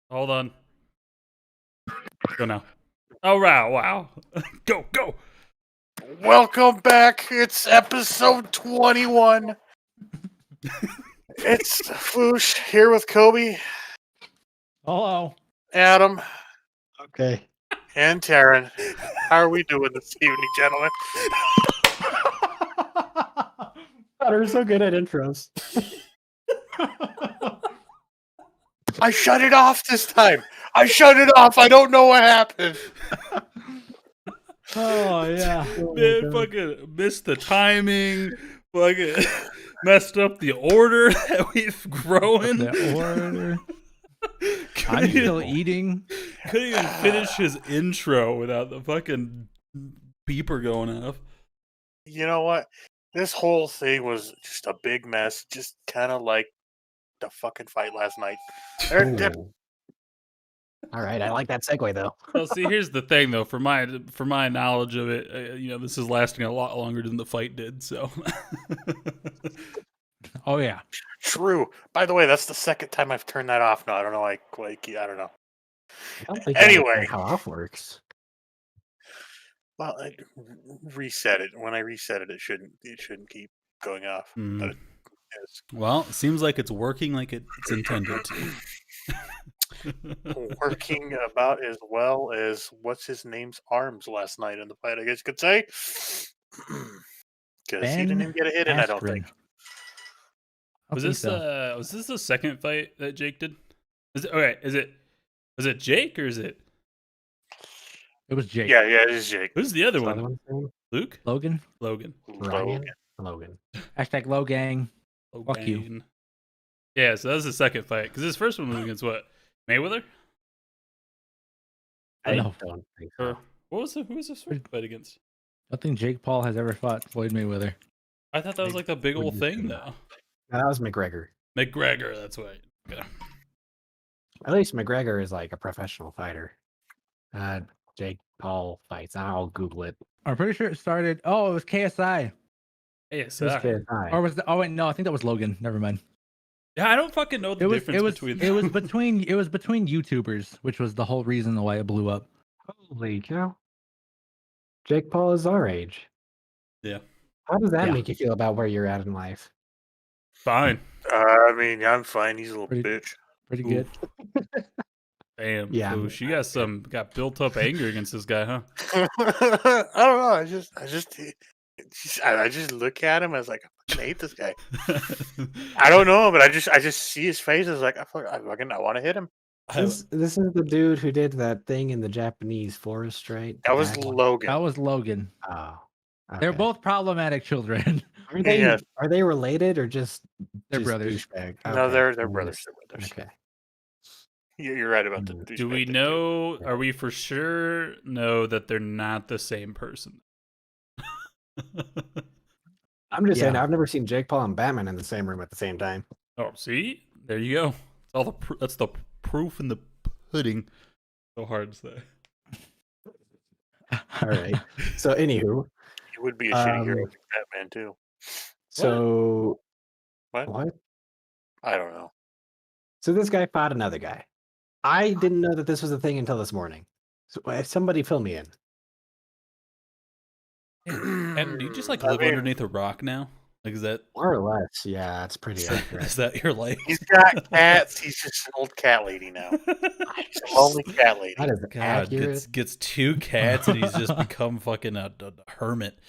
Hold on. Go now. Oh, wow. Go. Welcome back. It's episode 21. It's Foosh here with Kobe, Hello. Adam, Okay. and Taryn. How are we doing this evening, gentlemen? God, we're so good at intros. I shut it off this time. I don't know what happened. Oh, yeah. Man, fucking missed the timing. Fucking messed up the order that we've grown. The order. I'm still eating. Couldn't even finish his intro without the fucking beeper going off. You know what? This whole thing was just a big mess, just kind of like the fucking fight last night. All right, I like that segue though. Well, see, here's the thing, though. For my knowledge of it, this is lasting a lot longer than the fight did. So, Oh yeah. True. By the way, that's the second time I've turned that off now. I don't know, I don't know. I don't think Anyway. I understand how off works. Well, I reset it. When I reset it, it shouldn't keep going off. But it is. Well, it seems like it's working like it's intended to. Working about as well as what's his name's arms last night in the fight, I guess you could say. Because he didn't even get a hit in, I don't think. Was this the second fight that Jake did? Is it Jake or is it? It was Jake. Yeah, it is Jake. Who's the other What's the one? other one's name? Luke? Logan. Logan. Logan. Hashtag low gang. Fuck you. Logan. Yeah, so that was the second fight. Because his first one was against what? Mayweather? I No. don't think Or so. who was his first fight against? I think Jake Paul has ever fought Floyd Mayweather. I thought that was like the big old thing, though. No, that was McGregor. McGregor, that's right. Yeah. At least McGregor is like a professional fighter. Jake Paul fights. I'll Google it. I'm pretty sure it started. Oh, it was KSI. Yes, Who's KSI? Or was the? Oh wait, no, I think that was Logan. Never mind. yeah, I don't fucking know the difference between them. It was between YouTubers, which was the whole reason why it blew up. Holy cow. Jake Paul is our age. Yeah. How does that Yeah. make you feel about where you're at in life? Fine. I mean, I'm fine. He's a little Pretty- bitch. Pretty Ooh. good. Damn, Yeah, Foosh, you got built up anger against this guy, huh? I don't know. I just look at him. I was like, I fucking hate this guy. I don't know, but I just see his face. I was like, I want to hit him. This is the dude who did that thing in the Japanese forest, right? That was Logan. That was Logan. Oh, They're okay. both problematic children. Are they Yes. are they related or just They're just brothers. douchebag? No, Okay. they're brothers. They're brothers. Okay. You're right about the Mm. Do douchebag we thing, too. know? Are we for sure know that they're not the same person? I'm just saying Yeah. I've never seen Jake Paul and Batman in the same room at the same time. Oh, see, there you go. It's all that's the proof in the pudding. So hard to say. All right. So anywho, He would be a shitty hero Um, for Batman too. so What? what? I don't know. So this guy fought another guy. I didn't know that this was a thing until this morning. So somebody fill me in. And do you just like I live mean- underneath a rock now? Like is that More or less, yeah, it's pretty accurate. is that your life? He's got cats. He's just an old cat lady now. He's a lonely cat lady. That is God, accurate. gets 2 cats and he's just become fucking a hermit.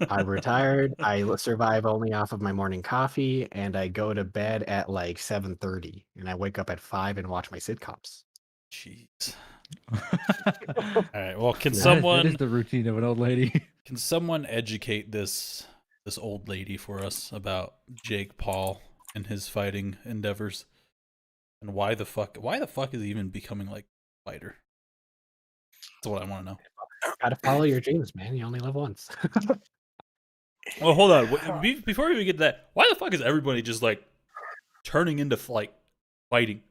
I retired. I survive only off of my morning coffee, and I go to bed at like 7:30, and I wake up at 5 and watch my sitcoms. Jeez. All right. Well, can That is- someone That is the routine of an old lady. can someone educate this old lady for us about Jake Paul and his fighting endeavors, and why the fuck is he even becoming like a fighter? That's what I want to know. Gotta follow your dreams, man. You only live once. Well, hold on. Before we even get to that, why the fuck is everybody just like turning into fighting?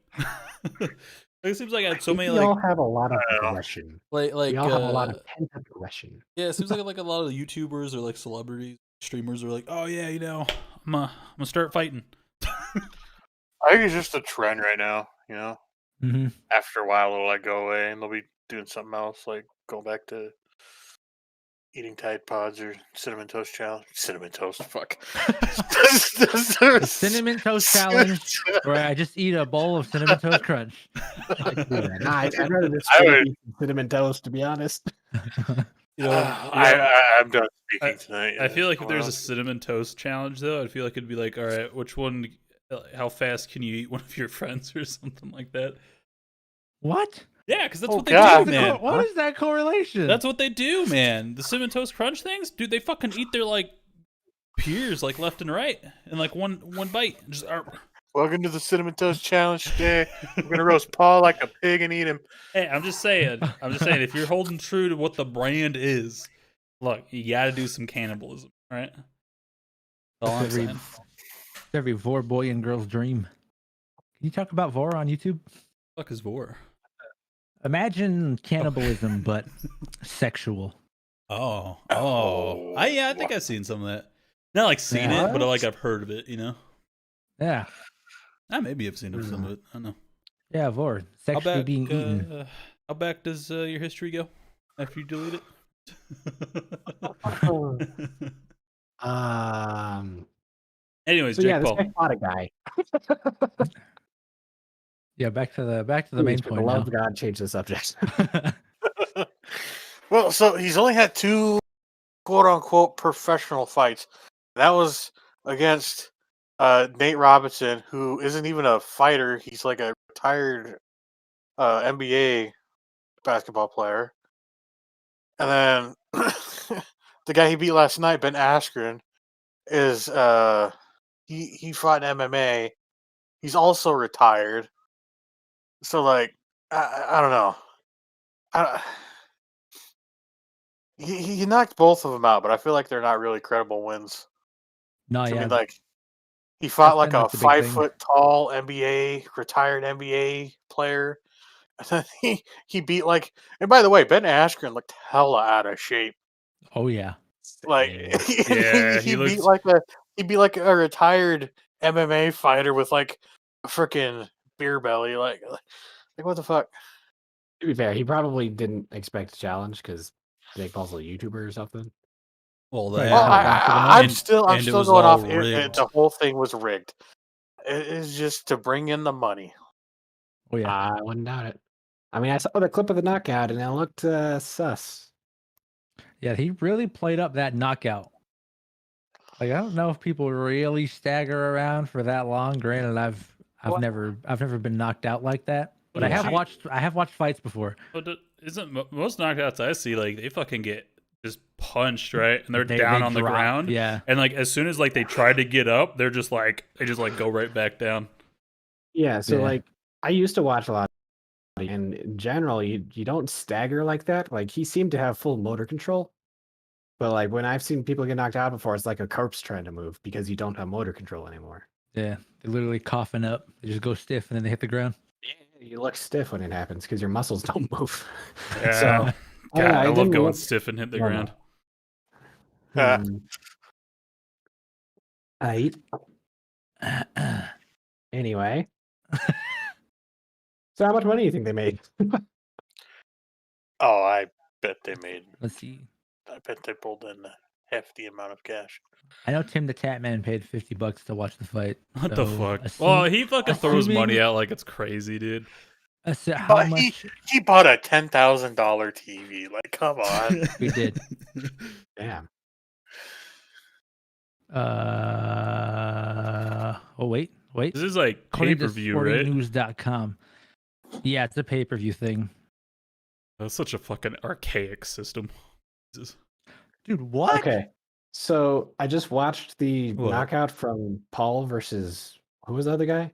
It seems like I had so many we all like have a lot of I don't know. aggression. like We all have a lot of pent up aggression. yeah. It seems like a lot of the YouTubers or like celebrities, streamers are like, oh yeah, I'm gonna start fighting. I think it's just a trend right now. Mm-hmm. After a while, it'll like go away, and they'll be doing something else, like go back to eating Tide Pods or cinnamon toast challenge. Cinnamon toast, fuck. Cinnamon toast challenge, where I just eat a bowl of cinnamon toast crunch. I can do that. Nah, I'd rather just I would- eat some cinnamon toast, to be honest. I'm done speaking tonight. I feel like if there's a Well, cinnamon toast challenge, though, I feel like it'd be like, all right, which one? How fast can you eat one of your friends or something like that? What? Yeah, because that's Oh, what they God. do, man. What is that correlation? That's what they do, man. The cinnamon toast crunch things, dude. They fucking eat their like peers like left and right in like one bite. Just welcome to the cinnamon toast challenge today. We're gonna roast Paul like a pig and eat him. hey, I'm just saying. If you're holding true to what the brand is, look, you got to do some cannibalism, right? That's all I'm every, saying. every Vor boy and girl's dream. Can you talk about Vor on YouTube? Fuck is Vor? Imagine cannibalism, but sexual. Oh. I think Oh. I've seen some of that. Not like seen Yeah. it, but What? like I've heard of it. You know. Yeah. Maybe I've seen some of it. I don't know. Yeah, Vor. How Sexually back? being eaten. How back does your history go after you delete it? Anyways, So yeah, Jake this Paul. guy fought a guy. Yeah, back to the Please, main for the point love now. of God, change the subject. Well, so he's only had 2 quote unquote professional fights. That was against Nate Robinson, who isn't even a fighter. He's like a retired NBA basketball player. And then the guy he beat last night, Ben Askren, is he fought in MMA. He's also retired. So like I don't know. I, he knocked both of them out, but I feel like they're not really credible wins. No, I yeah. mean, like he That's fought like been, a like, the big thing. 5 foot tall retired NBA player. And then he beat like. And by the way, Ben Askren looked hella out of shape. Oh yeah. Like Yeah, he he beat looks. like a retired MMA fighter with like a freaking beer belly. Like what the fuck? To be fair, he probably didn't expect a challenge because Jake Paul's a YouTuber or something. Well, Right, Well, how that back to the I'm money. still and it was going all off. rigged. The whole thing was rigged. It's just to bring in the money. Oh yeah. I wouldn't doubt it. I mean, I saw the clip of the knockout and it looked sus. Yeah, he really played up that knockout. Like, I don't know if people really stagger around for that long. Granted, I've Well- never been knocked out like that. But I Yeah. have watched fights before. But isn't most knockouts I see like they fucking get just punched, right, and they're They down on the drop, ground, yeah. and like as soon as like they try to get up, they just go right back down. Yeah, so Yeah. like I used to watch a lot, and in general, you don't stagger like that. Like he seemed to have full motor control, but like when I've seen people get knocked out before, it's like a corpse trying to move because you don't have motor control anymore. Yeah. They're literally coughing up. They just go stiff and then they hit the ground. Yeah, you look stiff when it happens because your muscles don't move. Yeah, So I don't God, know, I it love didn't going look stiff and hit the normal. ground. I anyway. So how much money do you think they made? Oh, I bet they made. Let's see. I bet they pulled in a hefty amount of cash. I know Tim the Tatman paid $50 to watch the fight. What the so fuck? assume- Well, he fucking throws assuming- money out like it's crazy, dude. How But much he bought a $10,000 TV. Like, come on. we did? Damn. Oh wait. This is like pay According per to view, right? sportingnews.com. Yeah, it's a pay-per-view thing. That's such a fucking archaic system. Jesus. Dude, what? Okay. So I just watched the What? knockout from Paul versus who was the other guy?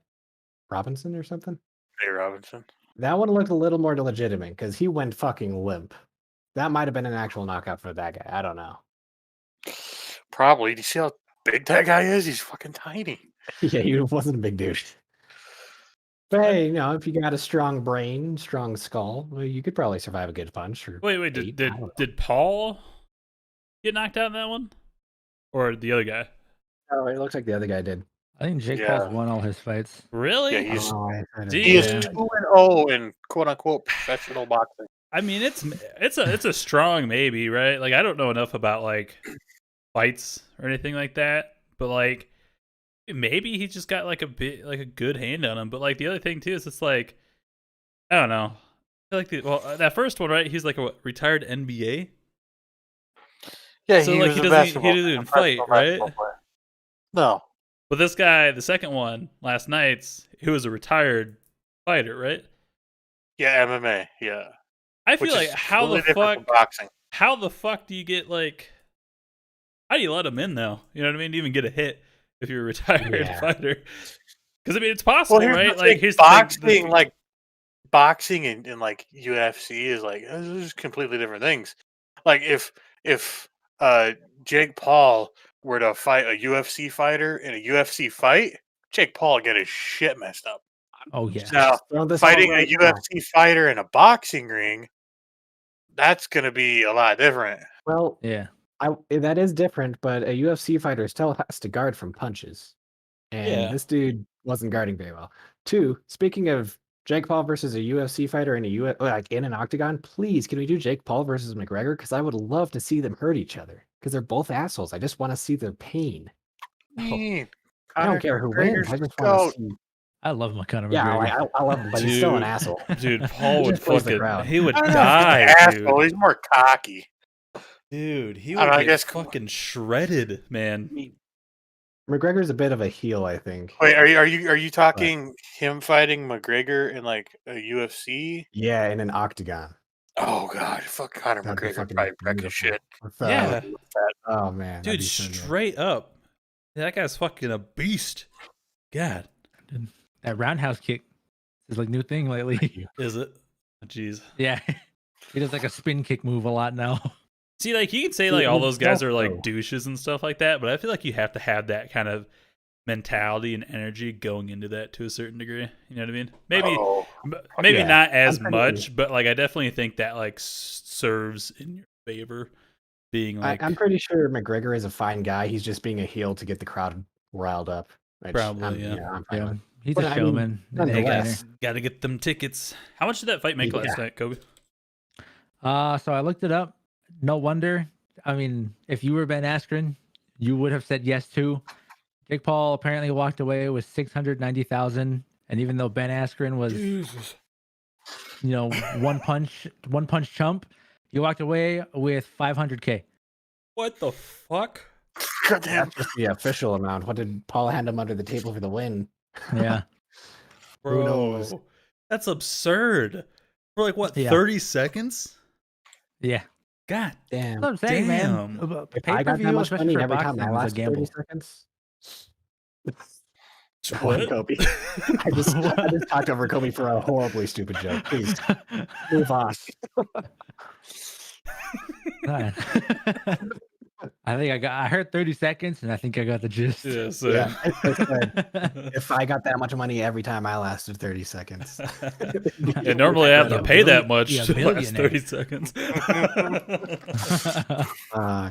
Robinson or something? Hey, Robinson. That one looked a little more legitimate because he went fucking limp. That might have been an actual knockout for that guy. I don't know. Probably. Do you see how big that guy is? He's fucking tiny. Yeah, he wasn't a big dude. But hey, if you got a strong brain, strong skull, well, you could probably survive a good punch. Or Wait, I don't know. did Paul get knocked out in that one, or the other guy? Oh, it looks like the other guy did. I think Jake Yeah. Paul's won all his fights. Really? Yeah, I don't know, I heard it. Dude. He is Yeah. 2-0 in quote unquote professional boxing. I mean, it's a strong maybe, right? Like I don't know enough about like fights or anything like that, but like maybe he just got like a good hand on him. But like the other thing too is it's like I don't know. I feel like that first one, right? He's like a retired NBA. Yeah, So, he like, was he a doesn't basketball. even fight, professional right? basketball player. No. But this guy, the second one last night's, he was a retired fighter, right? Yeah, MMA. Yeah. I feel Which like is how totally the different fuck from boxing. how the fuck do you get like how do you let him in though? You know what I mean? To even get a hit if you're a retired Yeah. fighter. Because I mean it's possible, Well, here's right? the Like thing, here's boxing, boxing and like UFC is like this is completely different things. Like if Jake Paul were to fight a UFC fighter in a UFC fight, Jake Paul would get his shit messed up. Oh yeah. Now, Throw this fighting all a right now. UFC fighter in a boxing ring, that's going to be a lot different. Well, Yeah. that is different, but a UFC fighter still has to guard from punches. And Yeah. this dude wasn't guarding very well. 2, speaking of Jake Paul versus a UFC fighter in in an octagon, please can we do Jake Paul versus McGregor? Because I would love to see them hurt each other. Because they're both assholes. I just want to see their pain. Man, I don't Conor care who wins. McGregor's I the just want to goat. see. I love Conor Yeah, McGregor. I love him, but he's still an asshole. Dude, Paul He would just plays the fucking crowd. he would I don't know if he's an die, asshole. dude. He's more cocky. Dude, he I don't would know, I get guess- fucking shredded, man. McGregor's a bit of a heel, I think. Wait, are you talking him fighting McGregor in like a UFC? Yeah, in an octagon. Oh god, fuck Conor That'd be McGregor fucking probably wreck his beautiful. shit. With, Yeah. Oh man, that'd Dude, be so good. straight up. That guy's fucking a beast. God. That roundhouse kick is like new thing lately. Is it? Jeez. Yeah. He does like a spin kick move a lot now. See, like, you can say, See, like, all with those guys are, Velcro- like, douches and stuff like that, but I feel like you have to have that kind of mentality and energy going into that to a certain degree. You know what I mean? Maybe Oh, maybe yeah. not as I'm pretty- much, but, like, I definitely think that, like, serves in your favor being, like... I'm pretty sure McGregor is a fine guy. He's just being a heel to get the crowd riled up. Which Probably, yeah. I'm fine Yeah. with. He's But a I mean, showman. and nonetheless- Hey, entertainer. guys, gotta get them tickets. How much did that fight make Yeah. last night, Kobe? So I looked it up. No wonder. I mean, if you were Ben Askren, you would have said yes too. Jake Paul apparently walked away with 690,000, and even though Ben Askren was, Jesus. one punch chump, he walked away with 500K. What the fuck? goddamn. That's just the official amount. What did Paul hand him under the table for the win? Yeah. Bro, Who knows? that's absurd. For like what, Yeah. 30 seconds? Yeah. Damn. God That's what I'm saying, man. Damn. If I got that Pay-per-view, much especially money for every time boxing, I is a last 30 gamble. seconds. What? Kobe. I just talked over Kobe for a horribly stupid joke. Please move on. I heard 30 seconds and I think I got the gist. Yeah, so Yeah, I said, if I got that much money every time I lasted 30 seconds. yeah, normally I have to Yeah, pay that billion- much yeah, to last billionaire. 30 seconds.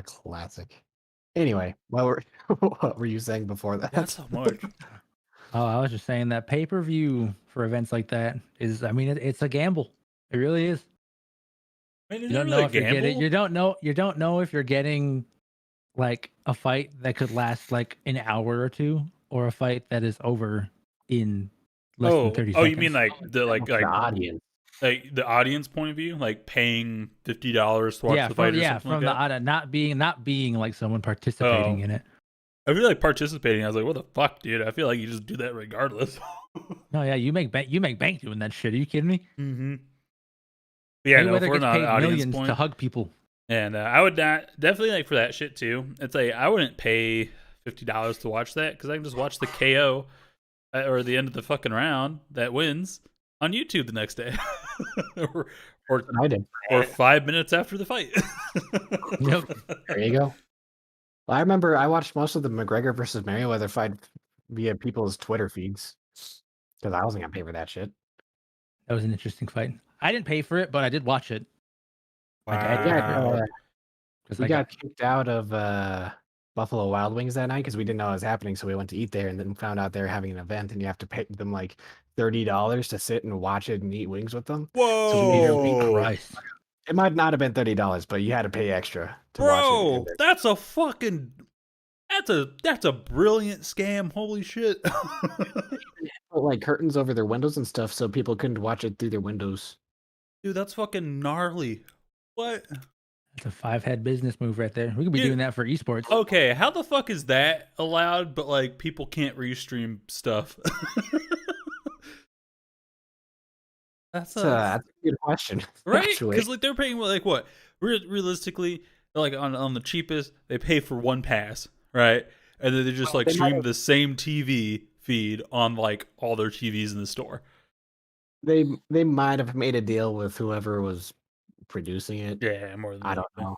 Classic. Anyway, what were you saying before that? That's so much. Oh, I was just saying that pay-per-view for events like that is, I mean, it's a gamble. It really is. Man, You is don't that know really a if you're getting. gamble? You don't know if you're getting like a fight that could last like an hour or two, or a fight that is over in less than 30 seconds. You mean like the The audience. like the audience point of view, like paying $50 to watch yeah, the fight or something from like the that? audience, not being like someone participating in it. I feel like participating. I was like, what the fuck, dude? I feel like you just do that regardless. No, yeah, you make bank doing that shit. Are you kidding me? Mm-hmm. Yeah, no, if Mayweather we're gets not paid audience millions point. to hug people. And I would not definitely like for that shit too. It's like I wouldn't pay $50 to watch that because I can just watch the KO or the end of the fucking round that wins on YouTube the next day, or I did. or 5 minutes after the fight. Yep. There you go. Well, I remember I watched most of the McGregor versus Mayweather fight via people's Twitter feeds because I wasn't gonna pay for that shit. That was an interesting fight. I didn't pay for it, but I did watch it. My dad Yeah, paid for it. 'Cause we I got kicked out of Buffalo Wild Wings that night because we didn't know it was happening. So we went to eat there and then found out they're having an event and you have to pay them like $30 to sit and watch it and eat wings with them. Whoa, Christ. It might not have been $30, but you had to pay extra to watch bro, it. that's a fucking that's a brilliant scam. Holy shit. Put like curtains over their windows and stuff so people couldn't watch it through their windows. Dude, that's fucking gnarly. What? That's a 5-head business move right there. We could be Dude. doing that for esports. Okay, how the fuck is that allowed, but like people can't restream stuff? That's That's a good question. right, actually. because like they're paying like what? Realistically, like on the cheapest, they pay for one pass, right? And then they just like they might stream have- the same TV feed on like all their TVs in the store. They might have made a deal with whoever was producing it. Yeah, more than I that. don't know.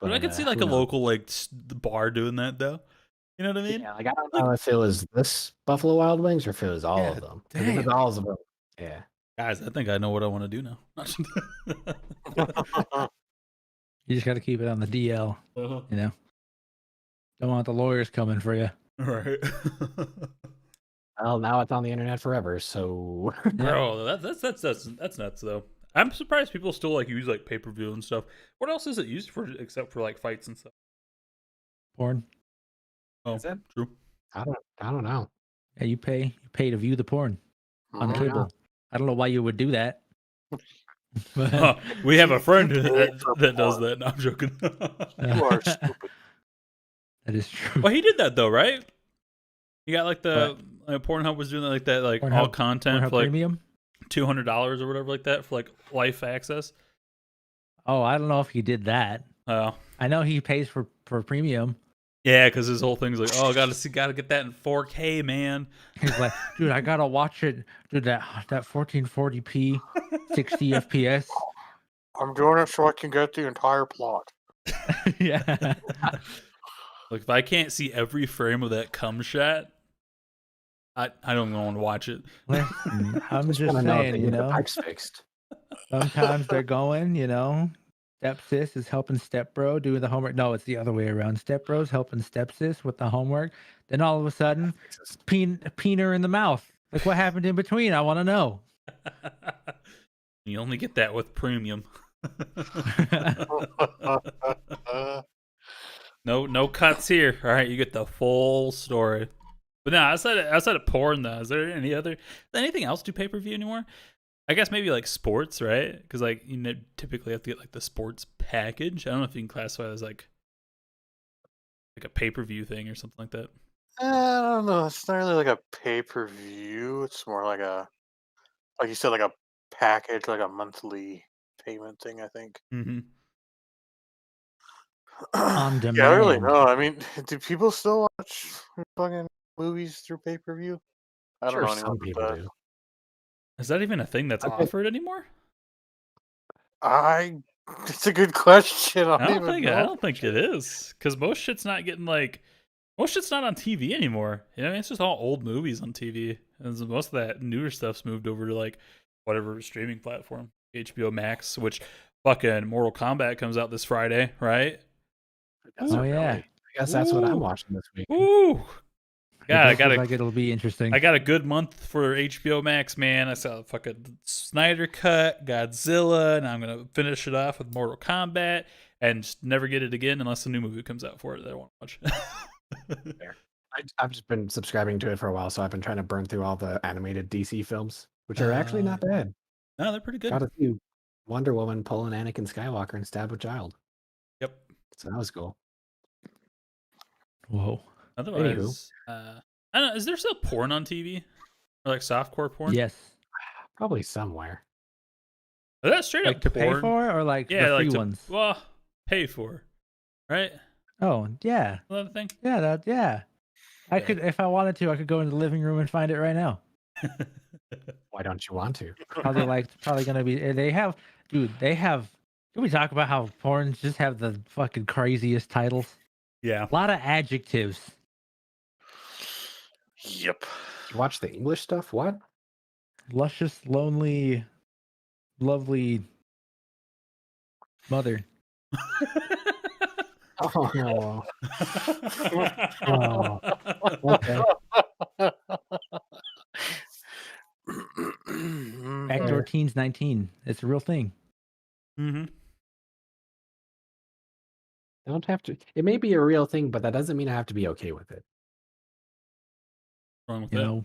But I could see like who a knows? local like bar doing that though. You know what I mean? Yeah, like I don't know if it was this Buffalo Wild Wings or if it was all Yeah, of them. 'Cause if it's all of them, yeah. Guys, I think I know what I want to do now. You just got to keep it on the DL. Uh-huh. You know, don't want the lawyers coming for you. Right. Well, now it's on the internet forever. So Bro, that's nuts though. I'm surprised people still like use like pay-per-view and stuff. What else is it used for except for like fights and stuff? Porn. Oh, Is it? true. I don't know. Yeah, you pay to view the porn on Mhm. cable. I don't know why you would do that. But, Huh, we have a friend You pay for that does porn. that. No, I'm joking. You are stupid. that is true. Well, he did that though, right? He got like the Pornhub was doing like that, like all Pornhub- content Pornhub for like Premium. $200 or whatever like that for like life access. Oh, I don't know if he did that. Oh, I know he pays for premium. yeah, because his whole thing's like, oh, gotta get that in 4K, man. He's like, dude, I gotta watch it, dude. That 1440p, 60 FPS. I'm doing it so I can get the entire plot. Yeah. Like if I can't see every frame of that cum shot, I don't want to watch it. Listen, I'm just Wanna know if they saying, you get the know, pipes fixed. sometimes they're going, you know, step sis is helping step bro doing the homework. No, it's the other way around. Step bro's helping step sis with the homework. Then all of a sudden, Fixes. peener in the mouth. Like what happened in between? I want to know. You only get that with premium. No cuts here. All right, you get the full story. But no, outside of porn, though, is there anything else do pay-per-view anymore? I guess maybe like sports, right? Because like you know, typically have to get like the sports package. I don't know if you can classify it as like a pay-per-view thing or something like that. I don't know. It's not really like a pay-per-view. It's more like like you said, like a package, like a monthly payment thing, I think. Mm-hmm. On Yeah, I don't really demand. know. I mean, do people still watch fucking movies through pay-per-view? I don't Sure, know anyone some that people does. do. Is that even a thing that's Okay. offered anymore? It's a good question. I I don't even know. don't think it is because most shit's not on TV anymore. You know, it's just all old movies on TV, and so most of that newer stuff's moved over to like whatever streaming platform, HBO Max, which fucking Mortal Kombat comes out this Friday, right? Does it Oh, yeah. really? I guess that's what I'm Ooh. watching this week. Ooh, God, I It got feels like it'll be interesting. I got a good month for HBO Max, man. I saw fucking Snyder Cut, Godzilla, and I'm gonna finish it off with Mortal Kombat, and just never get it again unless a new movie comes out for it that I want to watch. I've just been subscribing to it for a while, so I've been trying to burn through all the animated DC films, which are actually not bad. No, they're pretty good. Got a few Wonder Woman pulling Anakin Skywalker and stab a child. Yep. So that was cool. Whoa. Otherwise, I don't know. Is there still porn on TV or like softcore porn? Yes. Probably somewhere. Is that straight Like up to porn? pay for or like Yeah, the like free to, ones? well, pay for, right? Oh, yeah. Another thing. Yeah. I Yeah. could, if I wanted to, I could go into the living room and find it right now. Why don't you want to? Probably gonna be. They have, dude. They have. Can we talk about how porns just have the fucking craziest titles? Yeah. A lot of adjectives. Yep. You watch the English stuff? What? Luscious, lonely, lovely mother. Oh no. Oh, okay. Backdoor Teens 19. It's a real thing. Mm-hmm. Don't have to. It may be a real thing, but that doesn't mean I have to be okay with it. Wrong with You that? know.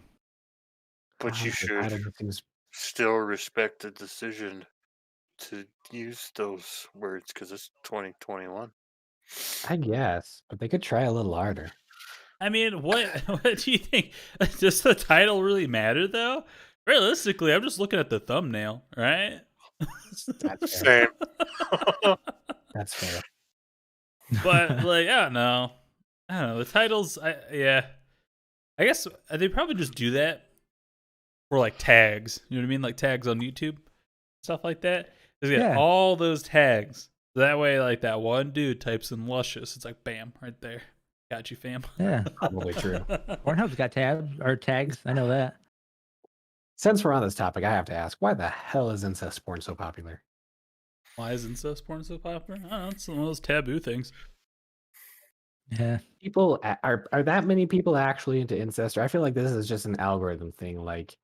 But you The should title of things- still respect the decision to use those words because it's 2021. I guess, but they could try a little harder. I mean, what do you think? Does the title really matter though? Realistically, I'm just looking at the thumbnail, right? That's fair. Same. That's fair. But like, I don't know. The titles. I guess they probably just do that for like tags. You know what I mean? Like tags on YouTube, stuff like that. They get Yeah. all those tags. That way, like that one dude types in luscious, it's like bam, right there. Got you, fam. Yeah. Probably true. Pornhub's got tabs or tags. I know that. Since we're on this topic, I have to ask, why the hell is incest porn so popular? Why is incest porn so popular? I don't know. It's one of those taboo things. Yeah. People are that many people actually into incest? Or I feel like this is just an algorithm thing. Like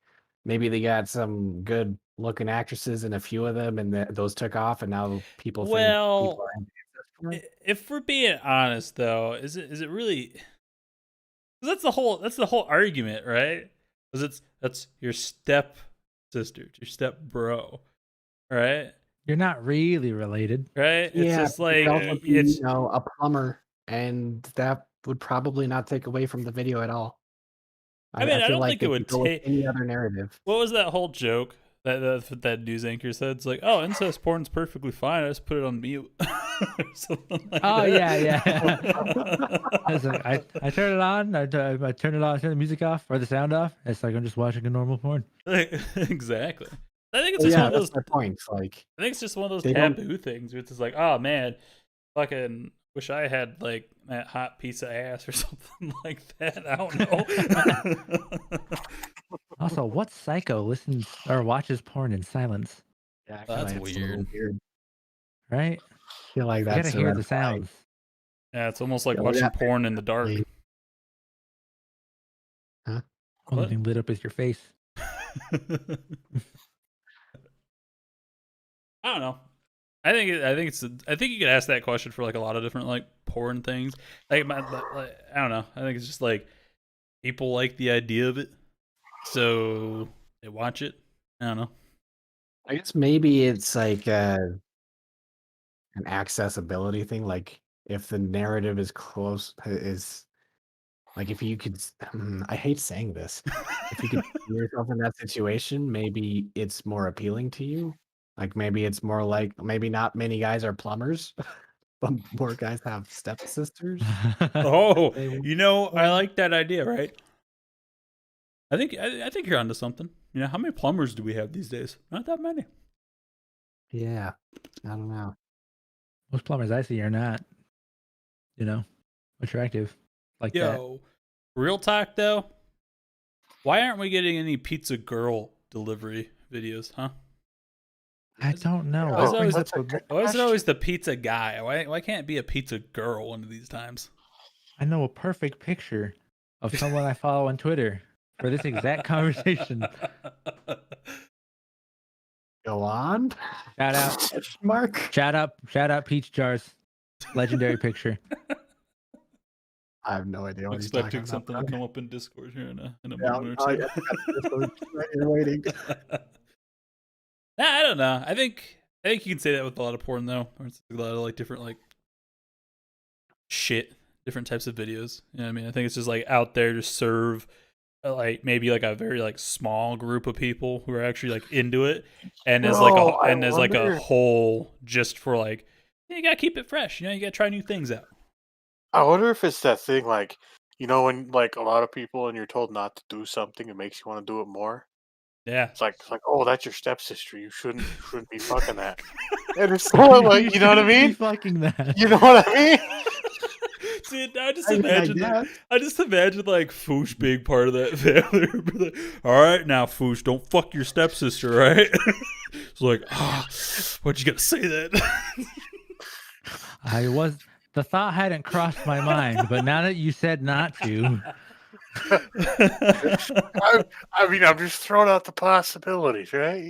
maybe they got some good looking actresses and a few of them, and those took off, and now people think people Well, are into incest porn. if we're being honest, though, is it really? 'Cause that's the whole argument, right? Because that's your step sister, your step bro, right? You're not really related. Right? It's Yeah, just but you like could also be, it's a plumber, and that would probably not take away from the video at all. I mean, I I feel don't like think they it would could go with take. any other narrative. What was that whole joke that news anchor said? It's like, oh, incest porn's perfectly fine. I just put it on mute. Or something like Oh that. yeah. I was like, I turn it on. I turn it on. Turn the music off or the sound off. It's like I'm just watching a normal porn. Exactly. I think it's Well, just one yeah, of that's those. my point. Like I think it's just one of those they don't. taboo things where it's just like, oh man, fucking wish I had like that hot piece of ass or something like that. I don't know. Also, what psycho listens or watches porn in silence? Yeah, I feel That's like it's a little weird. weird. Right? I feel like You that's gotta a hear red the flag. sounds. Yeah, it's almost like Yeah, watching yeah. porn in the dark. Huh? Only What? thing lit up is your face. I don't know. I think you could ask that question for like a lot of different like porn things. Like, I don't know. I think it's just like people like the idea of it, so they watch it. I don't know. I guess maybe it's like an accessibility thing. Like if the narrative is close, is like if you could. I hate saying this. If you could see yourself in that situation, maybe it's more appealing to you. Like maybe it's more like maybe not many guys are plumbers, but more guys have stepsisters. Oh, They want I porn. like that idea, right? I think you're onto something. How many plumbers do we have these days? Not that many. Yeah, I don't know. Most plumbers I see are not, attractive like that. Yo, real talk though. Why aren't we getting any pizza girl delivery videos, huh? I don't know. Oh, What brings that's up a good Why is it always question. the pizza guy? Why can't it be a pizza girl one of these times? I know a perfect picture of someone I follow on Twitter for this exact conversation. Go on. Shout out, Mark. shout out, Peach Jars, legendary picture. I have no idea I'm what he's talking expecting about. something to come up in Discord here in a Yeah, moment or two. you're waiting. Nah, I don't know. I think you can say that with a lot of porn though. Or it's a lot of like different like shit, different types of videos. You know what I mean? I think it's just like out there to serve like maybe like a very like small group of people who are actually like into it, and as like No, I as like a wonder- whole just for like you gotta keep it fresh. You gotta try new things out. I wonder if it's that thing like when like a lot of people and you're told not to do something, it makes you want to do it more. Yeah. It's like oh, that's your stepsister. You shouldn't be fucking that. And it's sort of like you know what I Be mean. fucking that. You know what I mean? Dude, I just I mean, I imagine guess. I just imagine like Foosh being part of that family. Be like, all right, now Foosh, don't fuck your stepsister, right? It's like, why'd you gotta say that? The thought hadn't crossed my mind, but now that you said not to, I mean, I'm just throwing out the possibilities, right?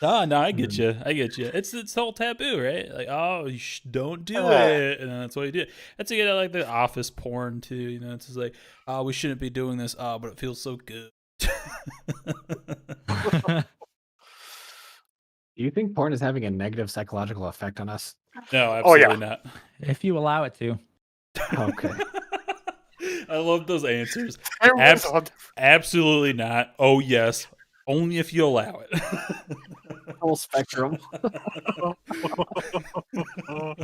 No, I get you. I get you. It's whole taboo, right? Like, oh, don't do Yeah. it, and then that's what you do. That's like like the office porn too. It's just like, oh, we shouldn't be doing this. Oh, but it feels so good. Do you think porn is having a negative psychological effect on us? No, Oh, yeah. absolutely not. if you allow it to. Okay. I love those answers. Everyone's on Absolutely not. Oh yes, only if you allow it. Whole spectrum.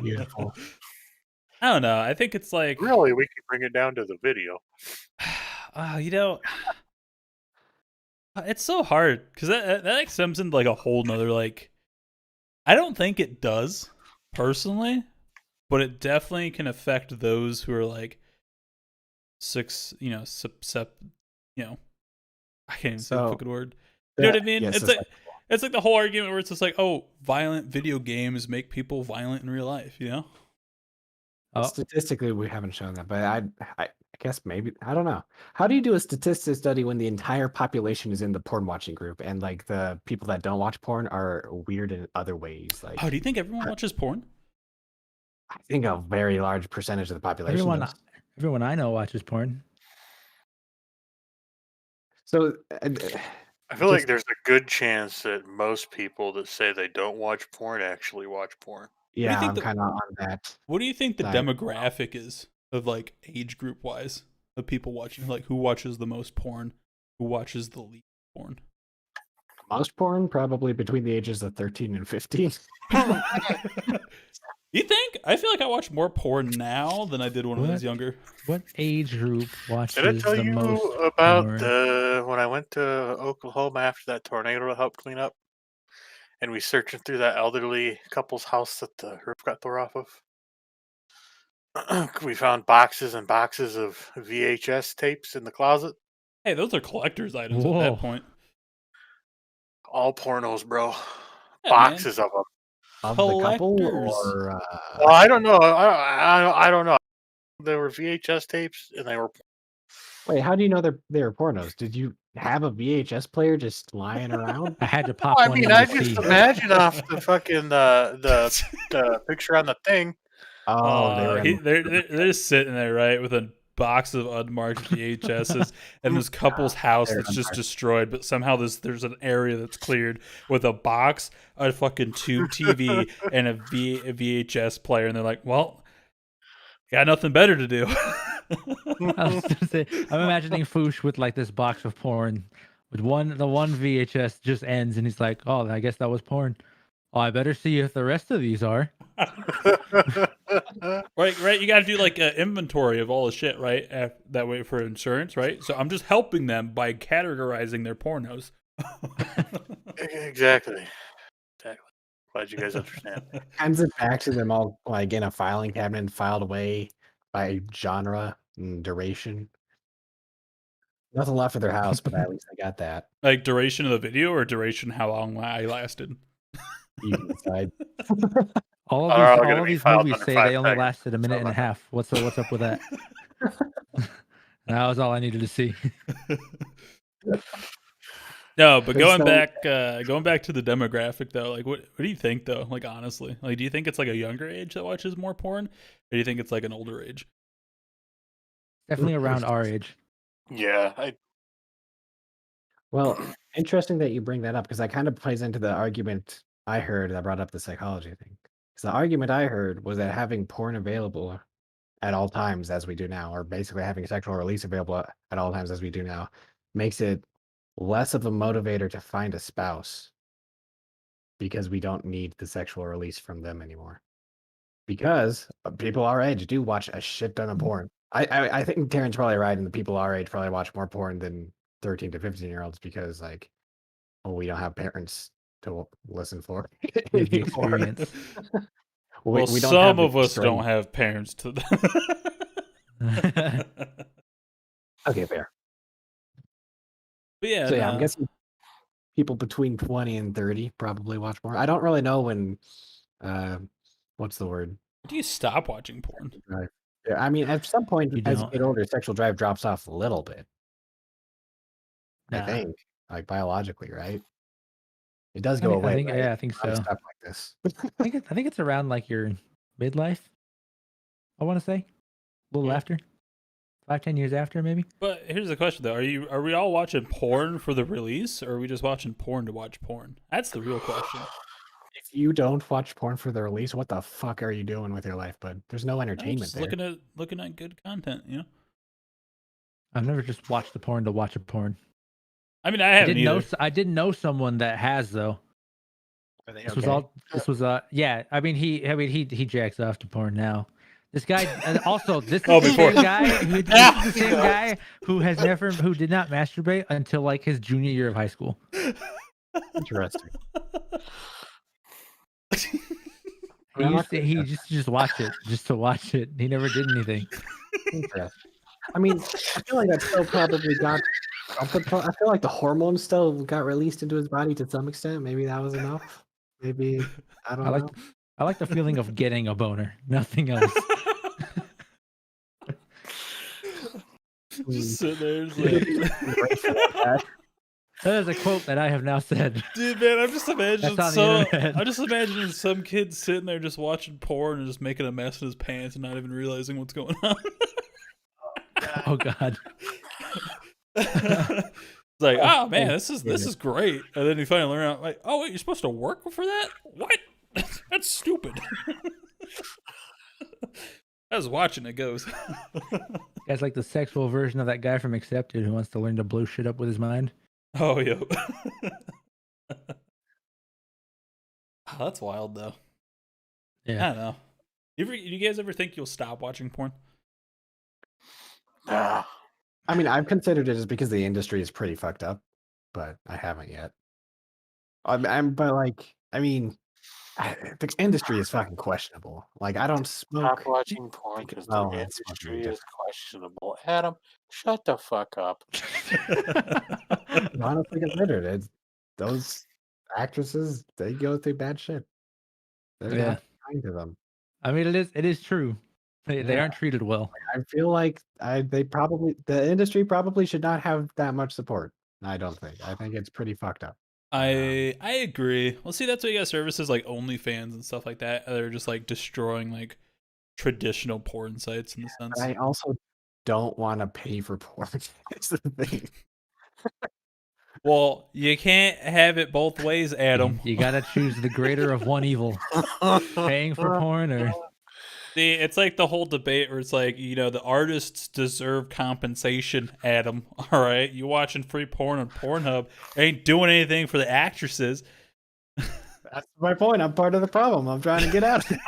Beautiful. I don't know. I think it's like, Really, we can bring it down to the video. it's so hard because that like stems into like a whole nother like. I don't think it does personally, but it definitely can affect those who are like six, you know, you know, I can't even say the So fucking word. You know what I mean? yes, It's like the whole argument where it's just like, oh, violent video games make people violent in real life, you know? Oh, statistically we haven't shown that, but I guess maybe I don't know. How do you do a statistic study when the entire population is in the porn watching group and like the people that don't watch porn are weird in other ways? Like Oh, do you think everyone I- watches porn? I think a very large percentage of the population does. everyone I know watches porn. So I feel like just there's a good chance that most people that say they don't watch porn actually watch porn. yeah, think I'm the- kind of on that What do you think the side. demographic is of like age group wise of people watching? Like who watches the most porn? Who watches the least porn? Most porn probably between the ages of 13 and 15. You think? I feel like I watch more porn now than I did when I was What? younger. What age group watches Did I tell the you most about porn? when I went to Oklahoma after that tornado to help clean up, and we searching through that elderly couple's house that the roof got tore off of? We found boxes and boxes of VHS tapes in the closet. Hey, those are collector's items at Whoa. that point. All pornos, bro. Yeah, man. Boxes of them. Of the couple Collectors. or Well, I don't know. I don't know. They were VHS tapes, and they were. wait, how do you know they were pornos? Did you have a VHS player just lying around? I had to pop I one mean, in I to just see. imagine off the fucking the picture on the thing. Oh, they were in They're just sitting there, right, with a box of unmarked VHSs and this couple's house they're that's just unmarked. destroyed, but somehow there's an area that's cleared with a box, a fucking tube TV, and a VHS player, and they're like, well, got nothing better to do. I was gonna say, I'm imagining Foosh with like this box of porn. With the one VHS just ends, and he's like, "Oh, I guess that was porn. Oh, I better see if the rest of these are." Right. You got to do like an inventory of all the shit, right? That way for insurance, right? So I'm just helping them by categorizing their pornos. Exactly. Glad you guys understand. Hands it back to them all like in a filing cabinet, filed away by genre and duration. Nothing left of their house, but at least they got that. Like duration of the video or duration how long I lasted. You can decide. All Are all of gonna these, be filed movies under say 5 they only seconds. lasted a minute and a half. What's up with that? That was all I needed to see. No, but There's going no- going back to the demographic though, like what do you think though? Like honestly, like do you think it's like a younger age that watches more porn, or do you think it's like an older age? Definitely around our age. Yeah, Well, interesting that you bring that up because that kind of plays into the argument I heard that brought up the psychology thing. Because the argument I heard was that having porn available at all times, as we do now, or basically having sexual release available at all times, as we do now, makes it less of a motivator to find a spouse because we don't need the sexual release from them anymore. Because people our age do watch a shit ton of porn. I think Taryn's probably right, and the people our age probably watch more porn than 13 to 15-year-olds because, like, well, we don't have parents to listen for. We have the anymore. experience. Well, We don't have some the of us strength. don't have parents to. Okay, fair. But yeah, So yeah, I'm no. guessing people between 20 and 30 probably watch more. I don't really know when what's the word? Do you stop watching porn? Drive. Yeah, I mean, at some point You as you don't. get older, sexual drive drops off a little bit. I Nah. think, like biologically, right? It does I go think, away. I think right? yeah, I think A lot of so. stuff like this. I think it's around like your midlife. I want to say a little Yeah. after, 5-10 years after, maybe. But here's the question though: are we all watching porn for the release, or are we just watching porn to watch porn? That's the real question. If you don't watch porn for the release, what the fuck are you doing with your life, bud? There's no I'm entertainment just there. looking at good content, you know. I've never just watched the porn to watch a porn. I mean, I haven't either. I didn't know someone that has though. Are they This okay? was all. This was yeah. I mean, he jacks off to porn now. This guy, and also this is Oh, the before. same guy. This Yeah, is the he same does. guy who did not masturbate until like his junior year of high school. Interesting. He just watched it just to watch it. He never did anything. Interesting. I mean, I feel like that still probably got something. I feel like the hormones still got released into his body to some extent. Maybe that was enough. Maybe I I don't like know. I like the feeling of getting a boner, nothing else. Just sit there, just Maybe like, I'm grateful for that. That is a quote that I have now said. dude, man, I'm just That's imagining on the internet. I'm just imagining some kid sitting there just watching porn and just making a mess in his pants and not even realizing what's going on. Oh God. It's like, oh man, this Yeah. is great. And then you finally learn out, like, oh wait, you're supposed to work for that? What? That's stupid. I was watching it goes. Guy's like the sexual version of that guy from Accepted who wants to learn to blow shit up with his mind. Oh yeah. Oh, that's wild though. I Yeah. don't know. You guys ever think you'll stop watching porn? Nah. I mean, I've considered it just because the industry is pretty fucked up, but I haven't yet. But like, I mean, the industry is fucking questionable. Like, I don't Stop smoke. watching porn because the Oh, that's fucking industry is different. questionable. Adam, shut the fuck up. Honestly, considered it. Those actresses, they go through bad shit. They're Yeah. not kind to them. I mean, it is true. They Yeah. aren't treated well. I feel like the industry probably should not have that much support. I don't think. I think it's pretty fucked up. I agree. Well, see, that's why you got services like OnlyFans and stuff like that. They're just like destroying like traditional porn sites in the sense. But I also don't want to pay for porn. It's the thing. Well, you can't have it both ways, Adam. You gotta choose the greater of one evil. Paying for porn or See, it's like the whole debate where it's like, the artists deserve compensation, Adam. All right, you watching free porn on Pornhub ain't doing anything for the actresses. That's my point. I'm part of the problem. I'm trying to get out of it.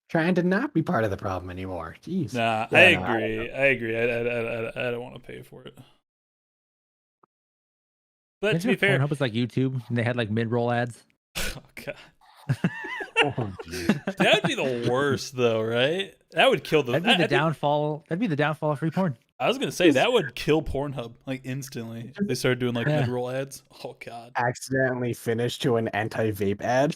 Trying to not be part of the problem anymore. Jeez. Nah, Yeah, I no, agree. I agree. I don't want to pay for it. But to imagine be if fair, Pornhub was like YouTube and they had like mid-roll ads. oh god, Oh, geez. that would be the worst, though, right? That would kill the. That'd be the I think- downfall. That'd be the downfall of free porn. I was gonna say that would kill Pornhub like instantly. If they started doing like Yeah. mid-roll ads. Oh god. Accidentally finished to an anti-vape ad.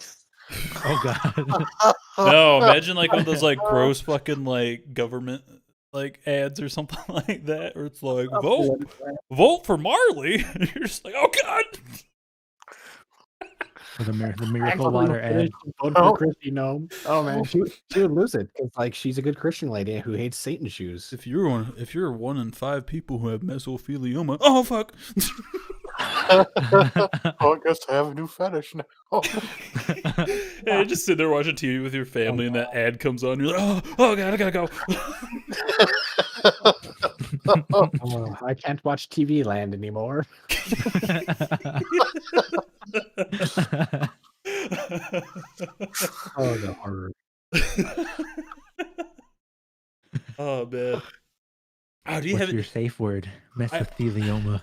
Oh God. No, imagine like one of those like gross fucking like government like ads or something like that, where it's like vote for Marley. You're just like, oh god. The miracle water ad. Vote for Christy Gnome. Oh man, she would lose it because like she's a good Christian lady who hates Satan shoes. If you're one in 5 people who have mesothelioma, oh fuck. Oh, I guess I have a new fetish now. Yeah, you just sit there watching TV with your family, and that ad comes on. You're like, oh god, I gotta go. Oh, I can't watch TV Land anymore. Oh, the horror. Oh man. Oh, do you What's have your safe word? Mesothelioma.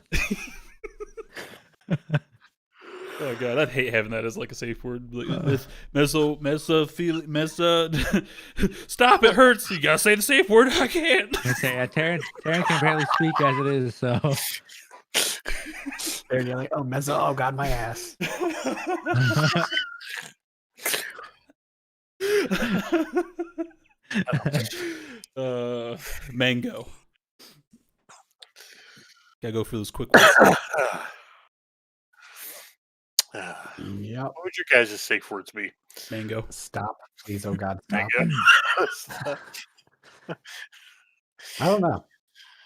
Oh god, I'd hate having that as like a safe word. Like, Stop! It hurts. You gotta say the safe word. I can't. Okay, Taryn can barely speak as it is, so There you're like, oh, meso. Oh god, my ass. Mango. Gotta go for those quick ones. Yep. What would your guys' safe words be? Mango. Stop, please. Oh god, stop. Mango. I don't know.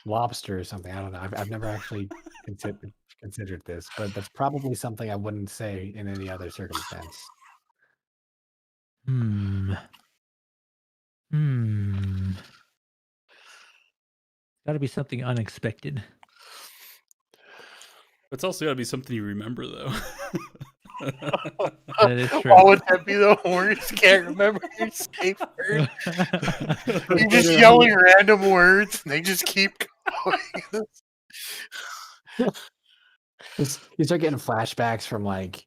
Lobster or something. I don't know. I've never actually considered this, but that's probably something I wouldn't say in any other circumstance. Gotta be something unexpected. It's also gotta be something you remember though. That is true. What would that be the worst? Can't remember your safe word. You're just yelling random words and they just keep going. You start getting flashbacks from like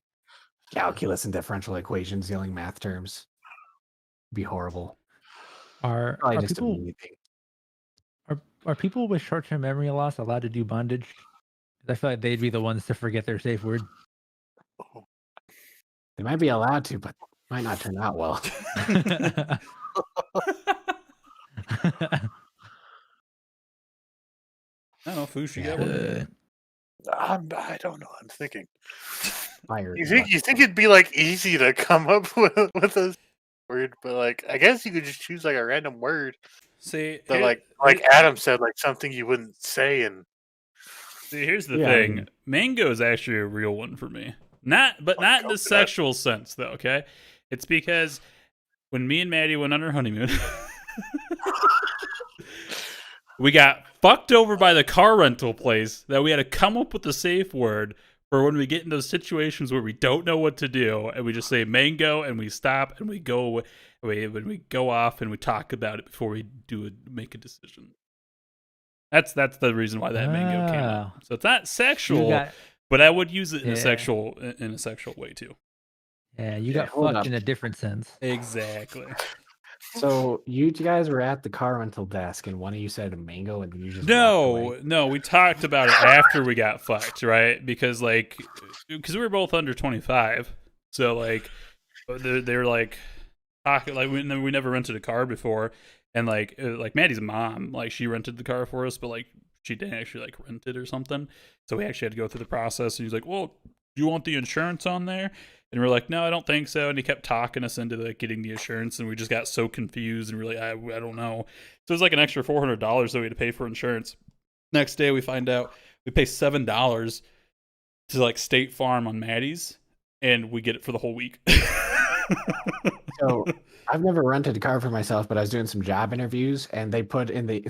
calculus and differential equations, yelling math terms. It'd be horrible. Are Probably just a people me thing. Are people with short-term memory loss allowed to do bondage? 'Cause I feel like they'd be the ones to forget their safe word. They might be allowed to, but might not turn out well. I don't know, Foosh, you got Uh, one? I don't know. I'm thinking. Fire. You think it'd be like easy to come up with a word, but like I guess you could just choose like a random word See, that here- like Adam said, like something you wouldn't say and see, here's the Yeah, I thing. mean- Mango is actually a real one for me. Not in the coconut. sexual sense, though, okay? It's because when me and Maddie went on our honeymoon, we got fucked over by the car rental place that we had to come up with a safe word for when we get in those situations where we don't know what to do, and we just say mango, and we stop, and we go when we go off, and we talk about it before we make a decision. That's the reason why that mango came up. So it's not sexual, got- but I would use it in Yeah. a sexual way too. yeah, you Okay, got hold fucked up. in a different sense. Exactly. So you guys were at the car rental desk, and one of you said a mango, and you just walked away. No, we talked about it after we got fucked, right? Because we were both under 25, so like they're like talking like we never rented a car before, and like Maddie's mom, like she rented the car for us, but like she didn't actually like rent it or something, so we actually had to go through the process. And he's like, "Well, do you want the insurance on there?" And we're like, "No, I don't think so." And he kept talking us into like getting the insurance, and we just got so confused, and we're like, I don't know. So it was like an extra $400 that we had to pay for insurance. Next day, we find out we pay $7 to like State Farm on Maddie's, and we get it for the whole week. So I've never rented a car for myself, but I was doing some job interviews, and they put in the